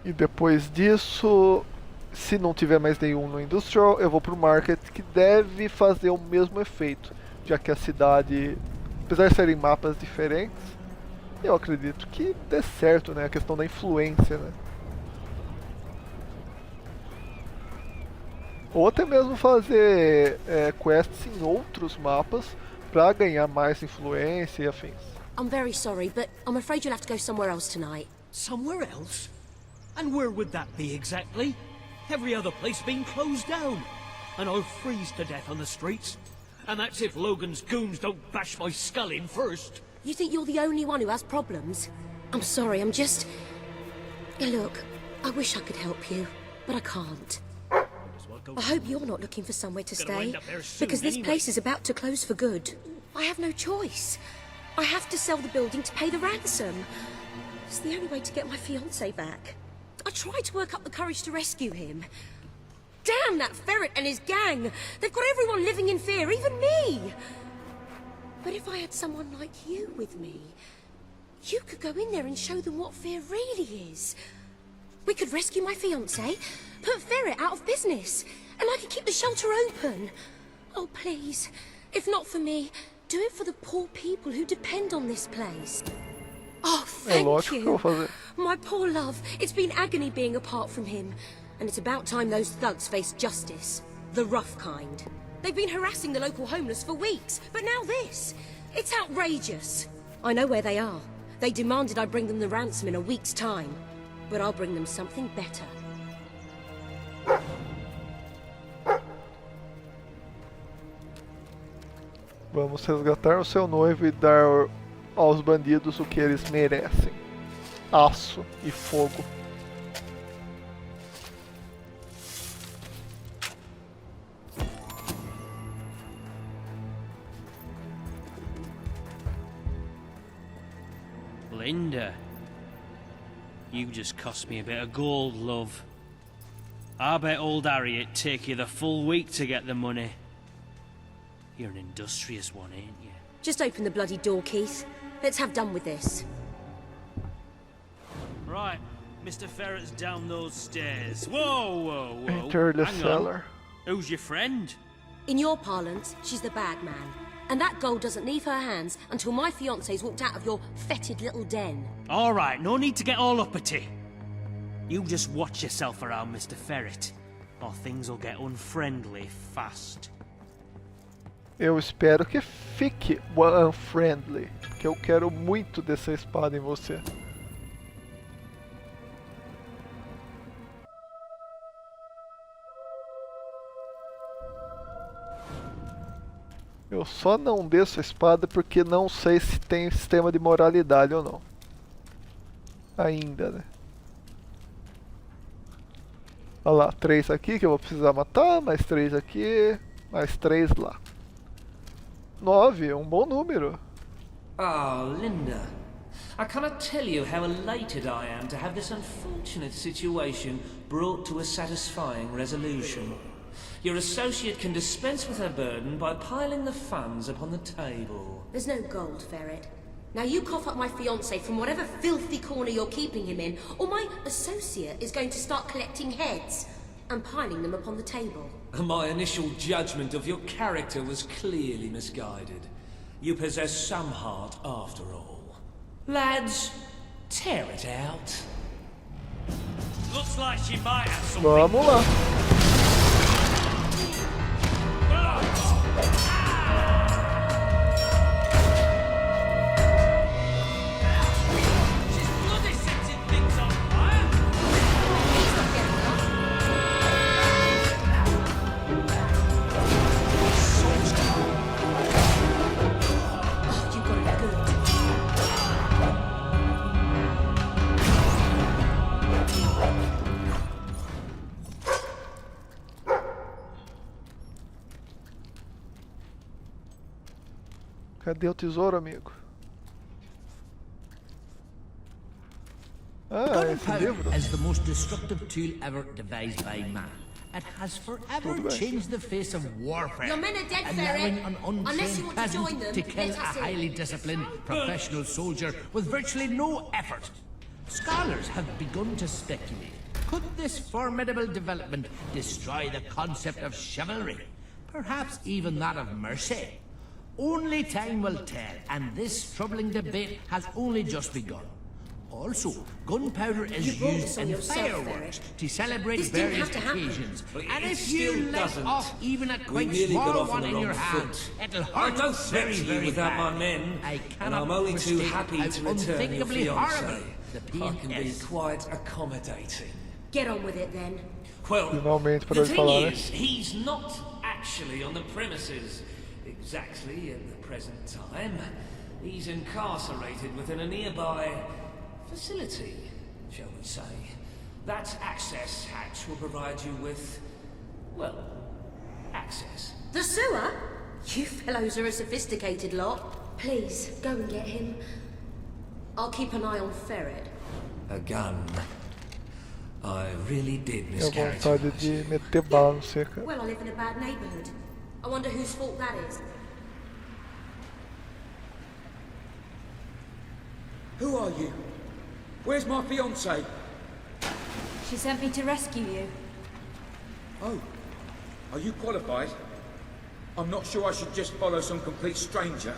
E depois disso, se não tiver mais nenhum no Industrial, eu vou pro Market, que deve fazer o mesmo efeito, já que a cidade, apesar de serem mapas diferentes, eu acredito que dê certo, né? A questão da influência, né? Ou até mesmo fazer quests em outros mapas para ganhar mais influência e afins. I'm very sorry, but I'm afraid you'll have to go somewhere else tonight. Somewhere else? And where would that be exactly? Every other place being closed down. And I'll freeze to death on the streets. And that's if Logan's goons don't bash my skull in first. You think you're the only one who has problems? I'm sorry, I'm just... Look, I wish I could help you, but I can't. I hope you're not looking for somewhere to stay, because this place is about to close for good. I have no choice. I have to sell the building to pay the ransom. It's the only way to get my fiancé back. I tried to work up the courage to rescue him. Damn that ferret and his gang! They've got everyone living in fear, even me! But if I had someone like you with me, you could go in there and show them what fear really is. We could rescue my fiancé, put Ferret out of business, and I could keep the shelter open. Oh, please, if not for me, do it for the poor people who depend on this place. Oh, thank you. My poor love, it's been agony being apart from him. And it's about time those thugs faced justice. The rough kind. They've been harassing the local homeless for weeks, but now this. It's outrageous. I know where they are. They demanded I bring them the ransom in a week's time. But I'll bring them something better. Vamos resgatar o seu noivo e dar aos bandidos o que eles merecem. Aço e fogo. Linda, you just cost me a bit of gold, love. I bet old Harriet'd take you the full week to get the money. You're an industrious one, ain't you? Just open the bloody door, Keith. Let's have done with this. Right, Mr. Ferret's down those stairs. Whoa, whoa, whoa. Enter the Hang cellar. On. Who's your friend? In your parlance, she's the bad man. And that gold doesn't leave her hands until my fiancé's walked out of your fetid little den. All right, no need to get all uppity. You just watch yourself around, Mr. Ferret, or things will get unfriendly fast. Eu espero que fique unfriendly, porque eu quero muito dessa espada em você. Eu só não desço a espada porque não sei se tem sistema de moralidade ou não. Ainda, né? Olha lá, 3 aqui que eu vou precisar matar, mais 3 aqui, mais 3 lá. 9, um bom número. Ah, Linda. I cannot tell you how elated I am to have this unfortunate situation brought to a satisfying resolution. Your associate can dispense with her burden by piling the funds upon the table. There's no gold, Ferret. Now you cough up my fiancé from whatever filthy corner you're keeping him in, or my associate is going to start collecting heads and piling them upon the table. My initial judgment of your character was clearly misguided. You possess some heart after all. Lads, tear it out. Looks like she might have something. Vamos lá. Cadê o tesouro, amigo? Ah, esse livro. Is the most destructive tool ever devised by man. It has forever changed the face of warfare. Your men are dead, allowing Ferret. an Unless you untrained want to join peasant them, to kill let a us in. highly disciplined professional soldier with virtually no effort. Scholars have begun to speculate. Could this formidable development destroy the concept of chivalry? Perhaps even that of mercy? Only time will tell, and this troubling debate has only just begun. Also, gunpowder is used in fireworks to celebrate various occasions. And if you let off even a quite small one in your hand, it'll hurt I don't very, threaten you very without bad. my men, I and cannot I'm only too mistake happy how to return your unthinkably horrible fiancé. the I pain can be is. quite accommodating. Get on with it then. Well, Finalmente the parou de thing falar, né? is, he's not actually on the premises exactly at the present time. He's incarcerated within a nearby facility, shall we say. That access hatch will provide you with, well, access. The sewer? You fellows are a sophisticated lot. Please, go and get him. I'll keep an eye on Ferret. A gun. I really did Tenho miscarriage. vontade de meter bala no você, cara. Well, I live in a bad neighborhood. I wonder whose fault that is. Who are you? Where's my fiancée? She sent me to rescue you. Oh, are you qualified? I'm not sure I should just follow some complete stranger.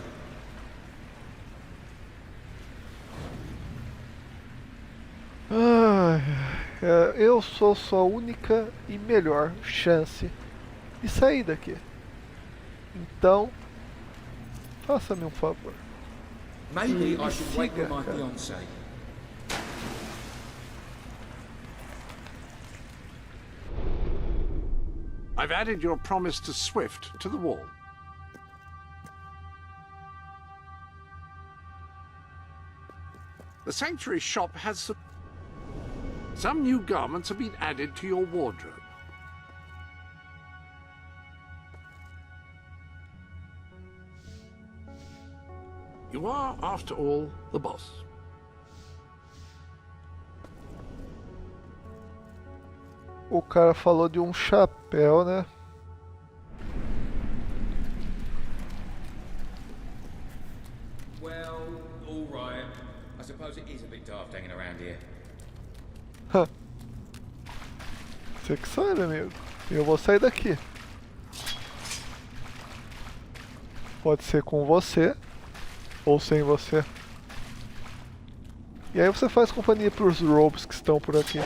Eu sou sua única e melhor chance de sair daqui. Então, faça-me um favor. Maybe Me I should wait siga, with my cara. fiancée. I've added your promise to Swift to the wall. The Sanctuary shop has some new garments have been added to your wardrobe. You are, after all, the boss. O cara falou de um chapéu, né? Well, all right. I suppose it is a bit daft hanging around here. Você que sabe, amigo. Eu vou sair daqui. Pode ser com você ou sem você. E aí você faz companhia para os robes que estão por aqui.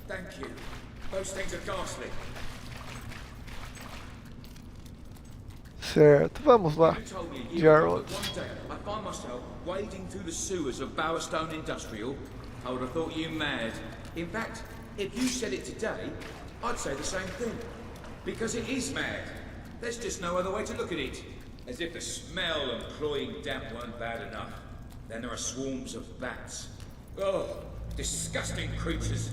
Thank you. Those things are ghastly. Certo, vamos lá. You told me a year ago Gerald. that one day I find myself wading through the sewers of Bowerstone Industrial. I would have thought you mad. In fact, if you said it today, I'd say the same thing. Because it is mad. There's just no other way to look at it. As if the smell and cloying damp weren't bad enough. Then there are swarms of bats. Oh, disgusting creatures.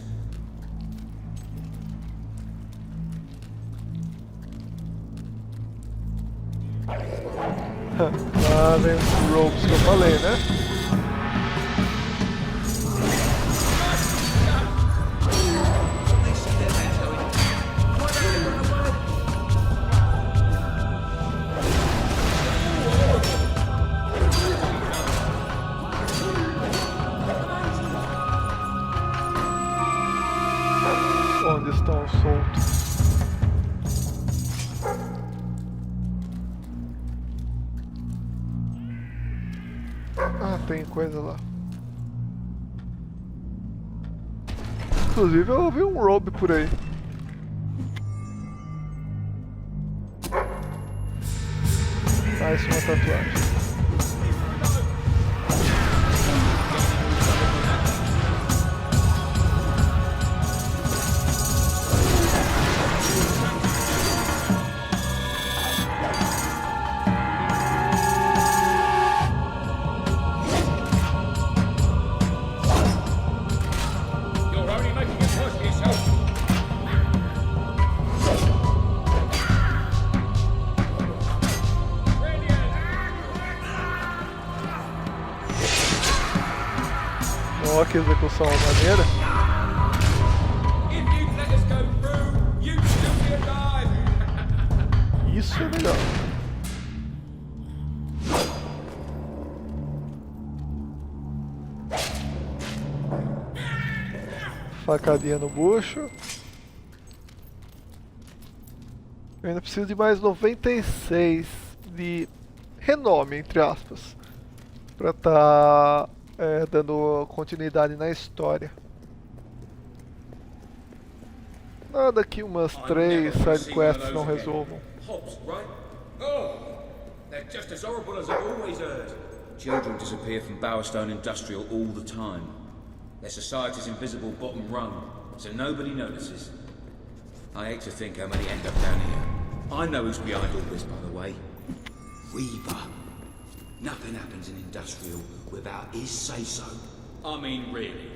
Lá vem os robes que eu falei, né? Onde estão soltos? Ah, tem coisa lá. Inclusive eu ouvi um robe por aí. Mais uma tatuagem. Olha que execução maneira. Isso é melhor. Facadinha no bucho. Eu ainda preciso de mais 96 de renome, entre aspas, pra tá dando continuidade na história. Nada que umas 3 sidequests não resolvam. Children disappear from Bowerstone Industrial all the time. Their society's invisible bottom rung, so nobody notices. I hate to think how many end up down here. I know who's behind all this, by the way. Reaver. Nothing happens in Industrial without his say-so. I mean, really.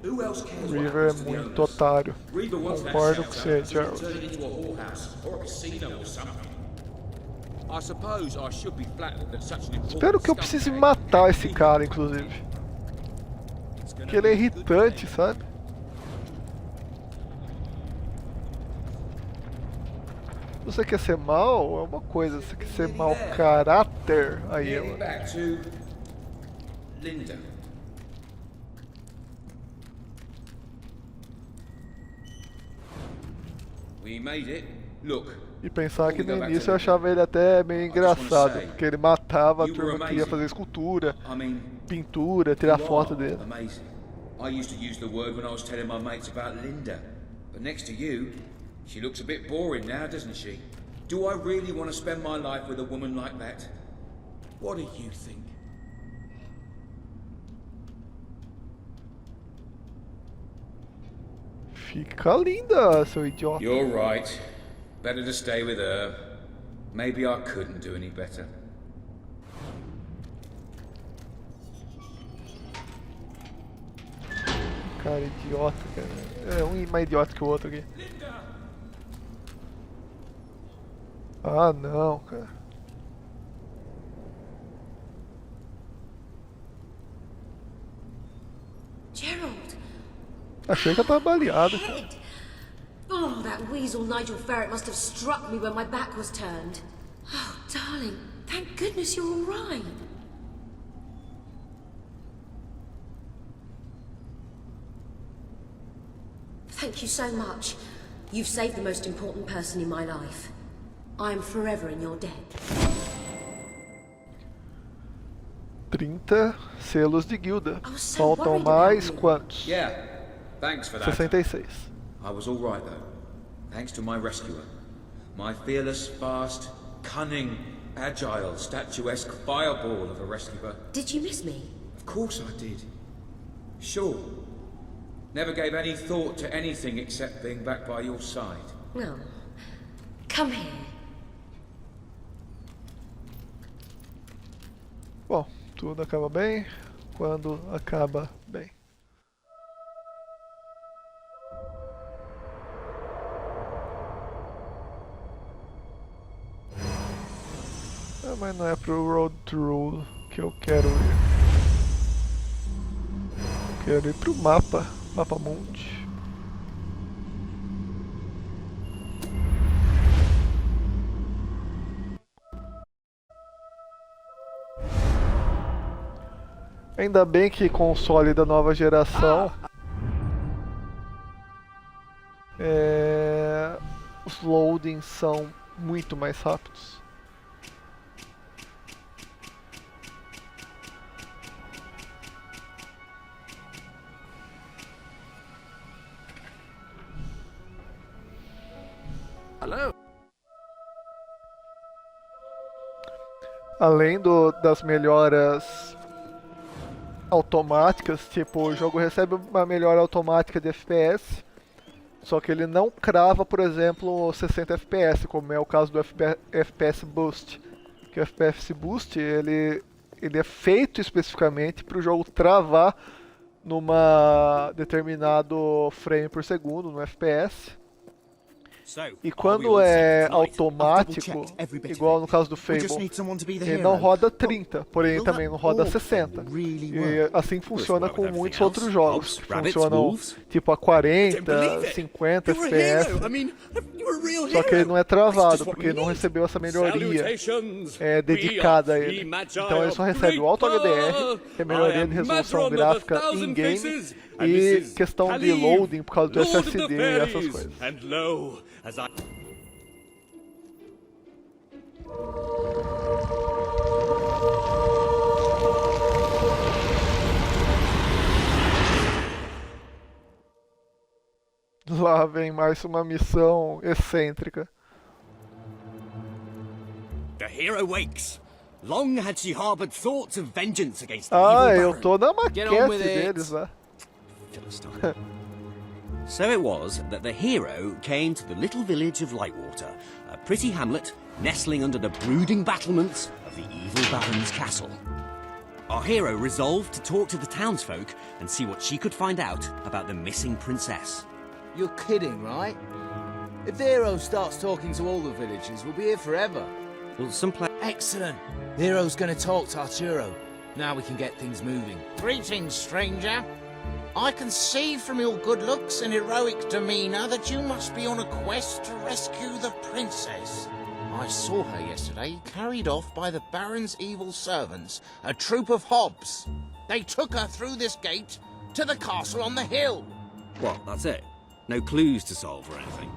Who else cares what Reaver é happens to the muito owners? otário. Reaver wants that Concordo com shelter, você, so he can Gerald. turn it into a whorehouse or a casino or something. I suppose I should be flattered that such an important Espero que eu precise matar esse cara, inclusive. Porque ele é irritante, sabe? Se você quer ser mal, é uma coisa. Se você quer ser mau caráter, aí é Getting outra. back to Linda. We made it. Look. E pensar que no início eu achava ele até meio engraçado, porque ele matava a turma que ia fazer escultura, pintura, tirar foto dele. Amazing. I used to use the word when I was telling my mates about Linda. But next to you, she looks a bit boring now, doesn't she? Do I really want to spend my life with a woman like that? What do you think? Fica linda, seu idiota. You're right. Better to stay with her. Maybe I couldn't do any better. Cara, idiota, cara. É um mais idiota que o outro aqui. Ah, não, cara. Gerald! Achei que eu tava baleado. Head. Oh, that weasel Nigel Ferret must have struck me when my back was turned. Oh, darling, thank goodness you're all right. Thank you so much. You've saved the most important person in my life. I am forever in your debt. 30 selos de guilda. Faltam mais quantos? Yeah, thanks for that. 66. I was all right though, thanks to my rescuer. My fearless, fast, cunning, agile, statuesque fireball of a rescuer. Did you miss me? Of course I did. Sure. Never gave any thought to anything except being back by your side. No. Come here. Bom, tudo acaba bem quando acaba bem. Ah, mas não é pro Road Through que eu quero ir. Eu quero ir pro mapa mundo. Ainda bem que console da nova geração os loadings são muito mais rápidos. Hello. Além das melhoras automáticas, tipo, o jogo recebe uma melhora automática de FPS, só que ele não crava, por exemplo, 60 FPS, como é o caso do FPS Boost. Que o FPS Boost, ele é feito especificamente para o jogo travar numa determinado frame por segundo, no FPS. E quando é automático, igual no caso do Fable, ele não roda 30, porém também não roda 60. E assim funciona com muitos outros jogos, que funcionam tipo a 40, 50 FPS. Só que ele não é travado, porque não recebeu essa melhoria dedicada a ele. Então ele só recebe o Auto HDR, que é melhoria de resolução gráfica in-game, e questão de loading por causa do SSD e essas coisas. Lá vem mais uma missão excêntrica. The hero wakes. Long had she harbored thoughts of vengeance against the evil Baron. Eu tô na maquete deles lá. So it was that the hero came to the little village of Lightwater, a pretty hamlet nestling under the brooding battlements of the evil Baron's castle. Our hero resolved to talk to the townsfolk and see what she could find out about the missing princess. You're kidding, right? If the hero starts talking to all the villagers, we'll be here forever. Well, Excellent. The hero's gonna talk to Arturo. Now we can get things moving. Greetings, stranger. I can see from your good looks and heroic demeanor that you must be on a quest to rescue the princess. I saw her yesterday, carried off by the Baron's evil servants, a troop of hobs. They took her through this gate to the castle on the hill. What, that's it? No clues to solve or anything?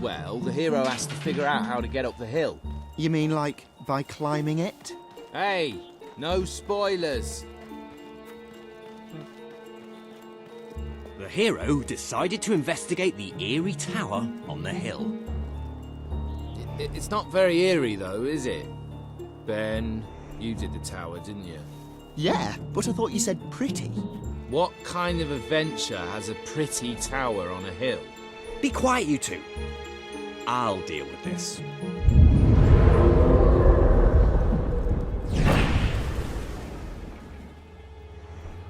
Well, the hero has to figure out how to get up the hill. You mean like by climbing it? Hey, no spoilers. The hero decided to investigate the eerie tower on the hill. It's not very eerie though, is it? Ben, you did the tower, didn't you? Yeah, but I thought you said pretty. What kind of adventure has a pretty tower on a hill? Be quiet, you two. I'll deal with this.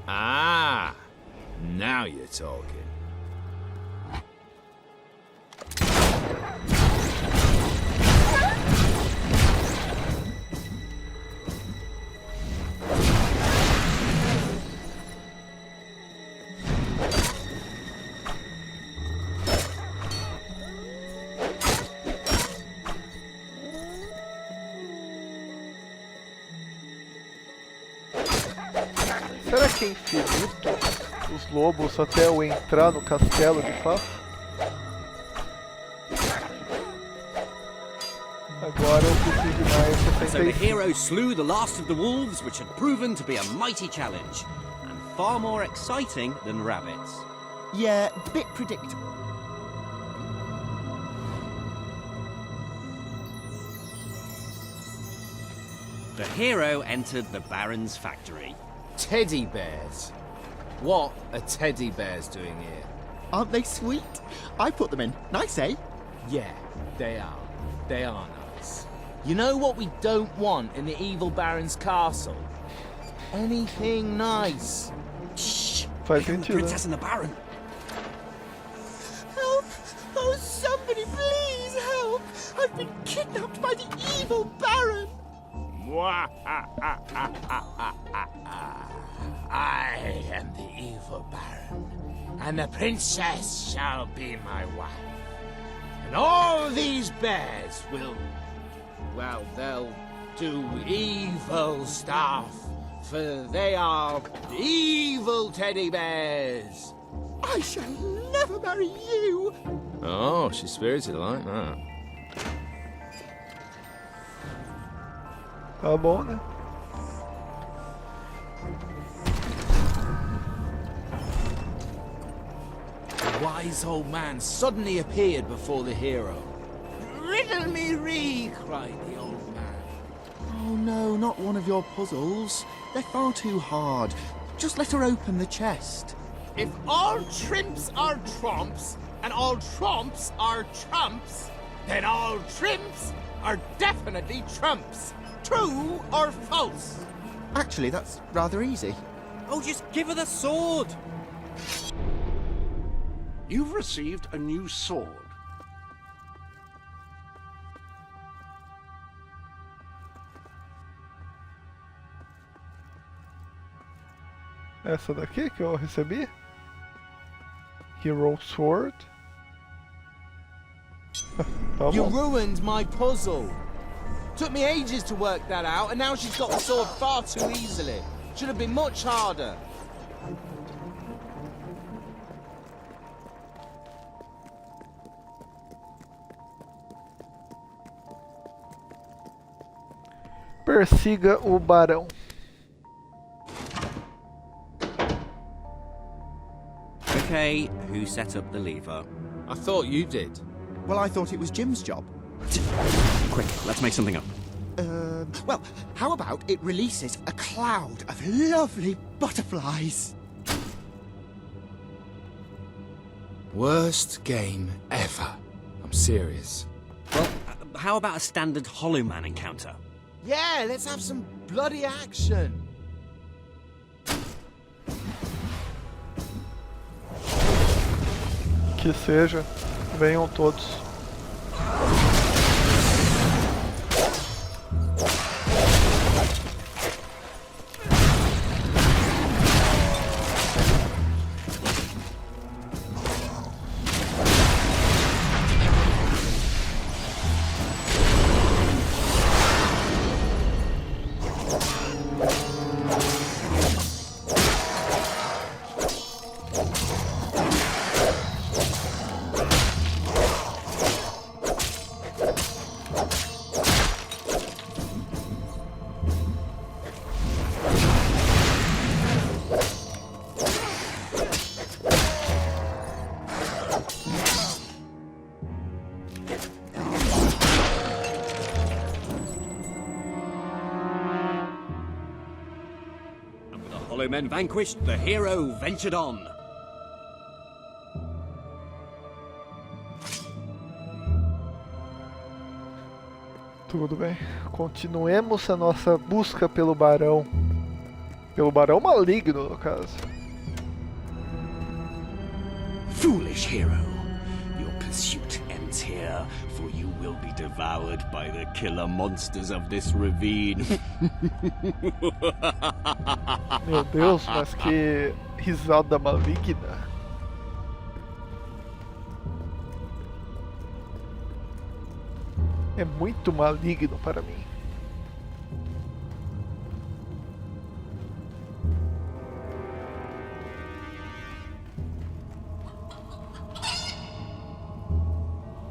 Ah, now you're talking. Será que é infinito os lobos até eu entrar no castelo de fato? Agora eu preciso de mais So the 65. hero slew the last of the wolves, which had proven to be a mighty challenge, and far more exciting than rabbits. Yeah, bit predictable. The hero entered the Baron's factory. Teddy bears? What are teddy bears doing here? Aren't they sweet? I put them in. Nice, eh? Yeah, they are. They are nice. You know what we don't want in the evil Baron's castle? Anything nice. Shh! Faz The sentido. princess and the Baron. Help! Oh, somebody please help! I've been kidnapped by the evil Baron! I am the evil Baron, and the princess shall be my wife. And all these bears will, well, they'll do evil stuff, for they are evil teddy bears. I shall never marry you! Oh, she's spirited like that. Tá bom, né? The wise old man suddenly appeared before the hero. Riddle me ree, cried the old man. Oh no, not one of your puzzles. They're far too hard. Just let her open the chest. If all trimps are trumps, and all trumps are trumps, then all trimps are definitely trumps. True or false? Actually, that's rather easy. Oh, just give her the sword! You've received a new sword. Essa daqui que eu recebi? Hero Sword. Tá You bom. ruined my puzzle. Took me ages to work that out, and now she's got the sword far too easily. Should have been much harder. Persiga o barão. Okay, who set up the lever? I thought you did. Well, I thought it was Jim's job. Quick, let's make something up. Well, how about it releases a cloud of lovely butterflies? Worst game ever. I'm serious. Well, how about a standard Hollow Man encounter? Yeah, let's have some bloody action. Que seja. Venham todos. Hollow men vanquished, the hero ventured on. Tudo bem. Continuemos a nossa busca pelo barão. Pelo barão maligno, no caso. Foolish hero. Your pursuit ends here, for you will be devoured by the killer monsters of this ravine. Meu Deus, mas que risada maligna. É muito maligno para mim.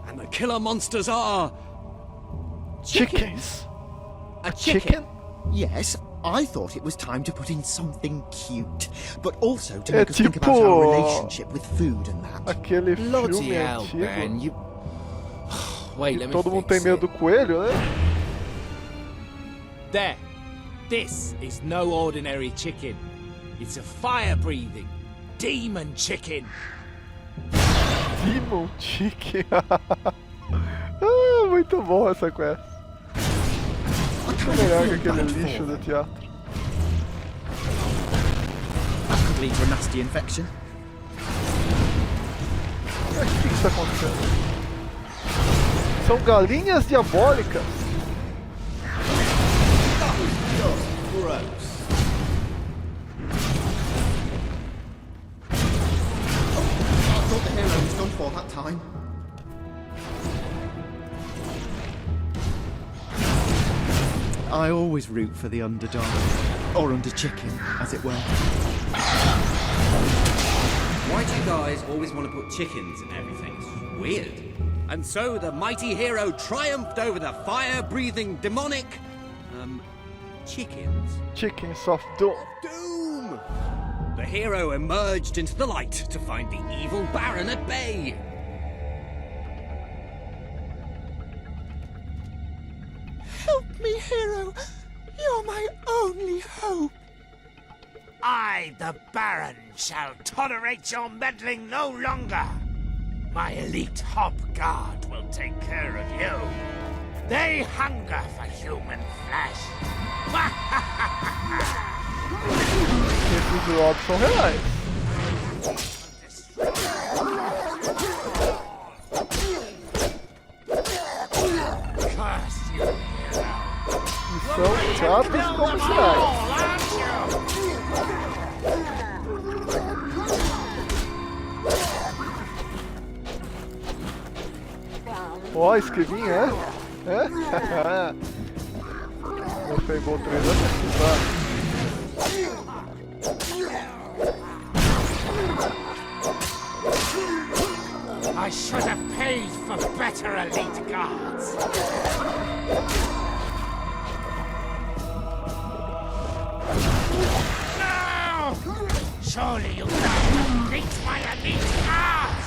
And the killer monsters are... Chickens. A chicken? Yes, I thought it was time to put in something cute, but also to make us think about our relationship with food and that. Aquele Bloody filme hell, antigo. Ben, you... Wait, let me Todo mundo fix tem medo do coelho, né? There. This is no ordinary chicken. It's a fire-breathing demon chicken. Demon Chicken. Muito bom essa quest. Muito melhor que aquele lixo do teatro. That could lead to a nasty infection. Mas o que está acontecendo? São galinhas diabólicas. Gross. I thought the hero was done for that time. I always root for the underdog. Or under chicken, as it were. Why do you guys always want to put chickens in everything? It's weird. And so the mighty hero triumphed over the fire-breathing demonic... chickens. Chickens of Doom. Doom! The hero emerged into the light to find the evil Baron at bay. Help me, hero. You're my only hope. I, the Baron, shall tolerate your meddling no longer. My elite Hob Guard will take care of you. They hunger for human flesh. Esses drops são reais. Curse you, hero. E são chatos como sinais. Ó, esquivinho, é? É? O Fable 3 vai precisar. I should have paid for better elite guards. No! Surely you can't beat my elite guards!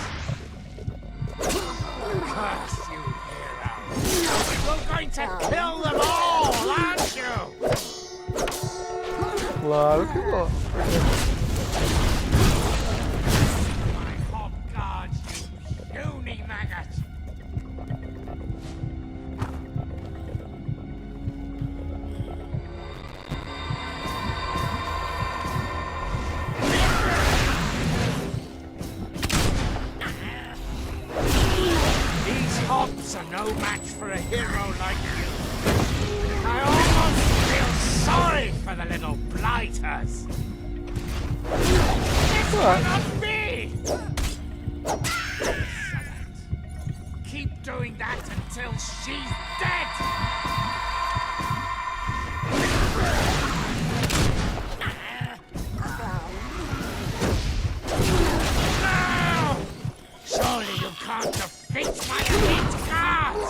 Curse you, hero. You're going to kill them all, aren't you? Claro que vou. My Hob Guards, you puny maggot! Hobs are no match for a hero like you. I almost feel sorry for the little blighters. This cannot be! Keep doing that until she's dead! No! Surely you can't defeat my elite guards!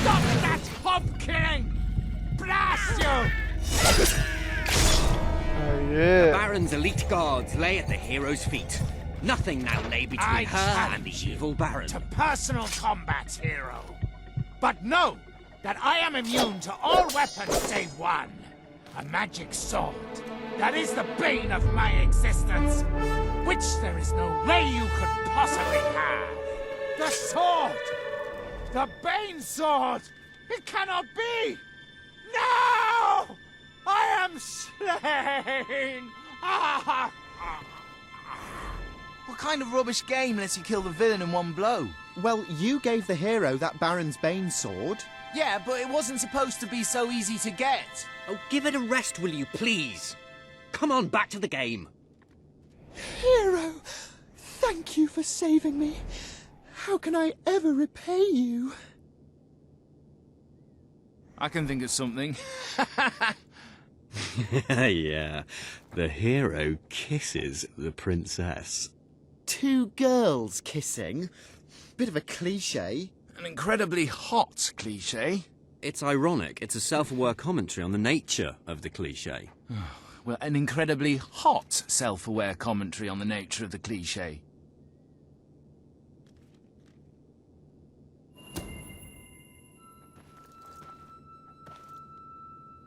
Stop that hob killing! Blast you! The Baron's elite guards lay at the hero's feet. Nothing now lay between I her and the challenge you evil Baron. to personal combat, hero. But know that I am immune to all weapons save one. A magic sword. That is the bane of my existence. Which there is no way you could possibly have. The sword! The Bane Sword! It cannot be! No! I am slain! What kind of rubbish game lets you kill the villain in one blow? Well, you gave the hero that Baron's Bane sword. Yeah, but it wasn't supposed to be so easy to get. Oh, give it a rest, will you, please? Come on, back to the game. Hero, thank you for saving me. How can I ever repay you? I can think of something. Yeah, the hero kisses the princess. Two girls kissing? Bit of a cliché. An incredibly hot cliché. It's ironic. It's a self-aware commentary on the nature of the cliché. Well, an incredibly hot self-aware commentary on the nature of the cliché.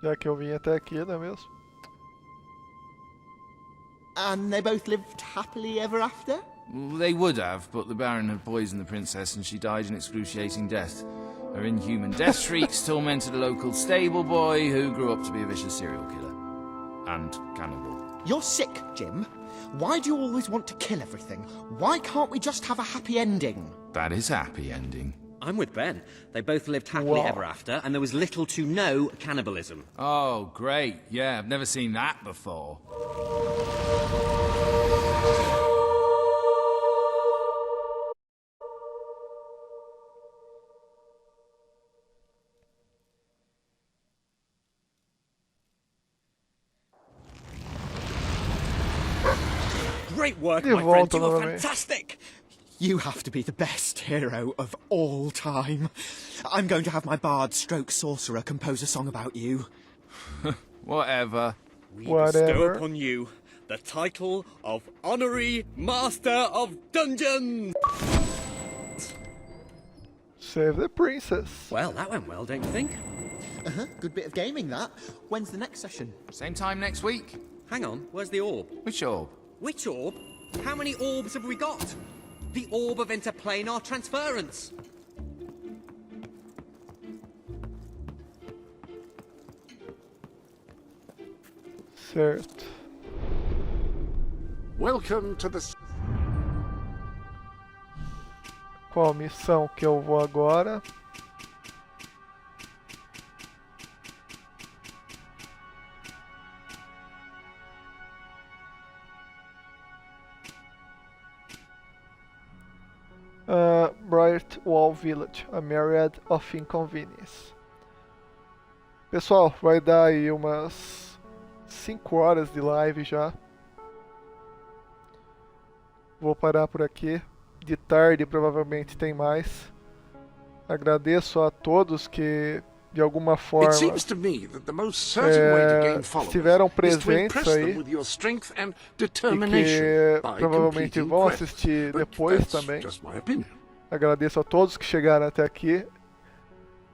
Já que eu vim até aqui, não é mesmo? And they both lived happily ever after? Well, they would have, but the Baron had poisoned the princess and she died an excruciating death. Her inhuman death shrieks tormented a local stable boy who grew up to be a vicious serial killer. And cannibal. You're sick, Jim. Why do you always want to kill everything? Why can't we just have a happy ending? That is a happy ending. I'm with Ben. They both lived happily ever after, and there was little to no cannibalism. Oh, great. Yeah, I've never seen that before. Great work, my friend. You were fantastic. You have to be the best hero of all time. I'm going to have my bard stroke sorcerer compose a song about you. Whatever. We bestow upon you the title of Honorary Master of Dungeons. Save the princess. Well, that went well, don't you think? Good bit of gaming, that. When's the next session? Same time next week. Hang on, where's the orb? Which orb? Which orb? How many orbs have we got? The orb of interplanar transference. Certo. Welcome to the... Qual missão que eu vou agora? Bright Wall Village, a Myriad of Inconvenience. Pessoal, vai dar aí umas 5 horas de live já. Vou parar por aqui. De tarde provavelmente tem mais. Agradeço a todos que de alguma forma estiveram presentes aí e que provavelmente vão assistir depois também. Agradeço a todos que chegaram até aqui.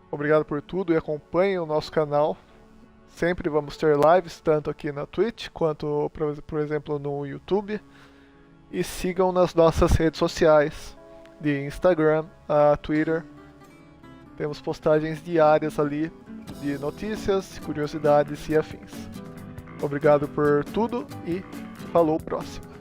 Obrigado por tudo e acompanhem o nosso canal. Sempre vamos ter lives, tanto aqui na Twitch quanto, por exemplo, no YouTube. E sigam nas nossas redes sociais, de Instagram, a Twitter. Temos postagens diárias ali de notícias, curiosidades e afins. Obrigado por tudo e falou, próximo.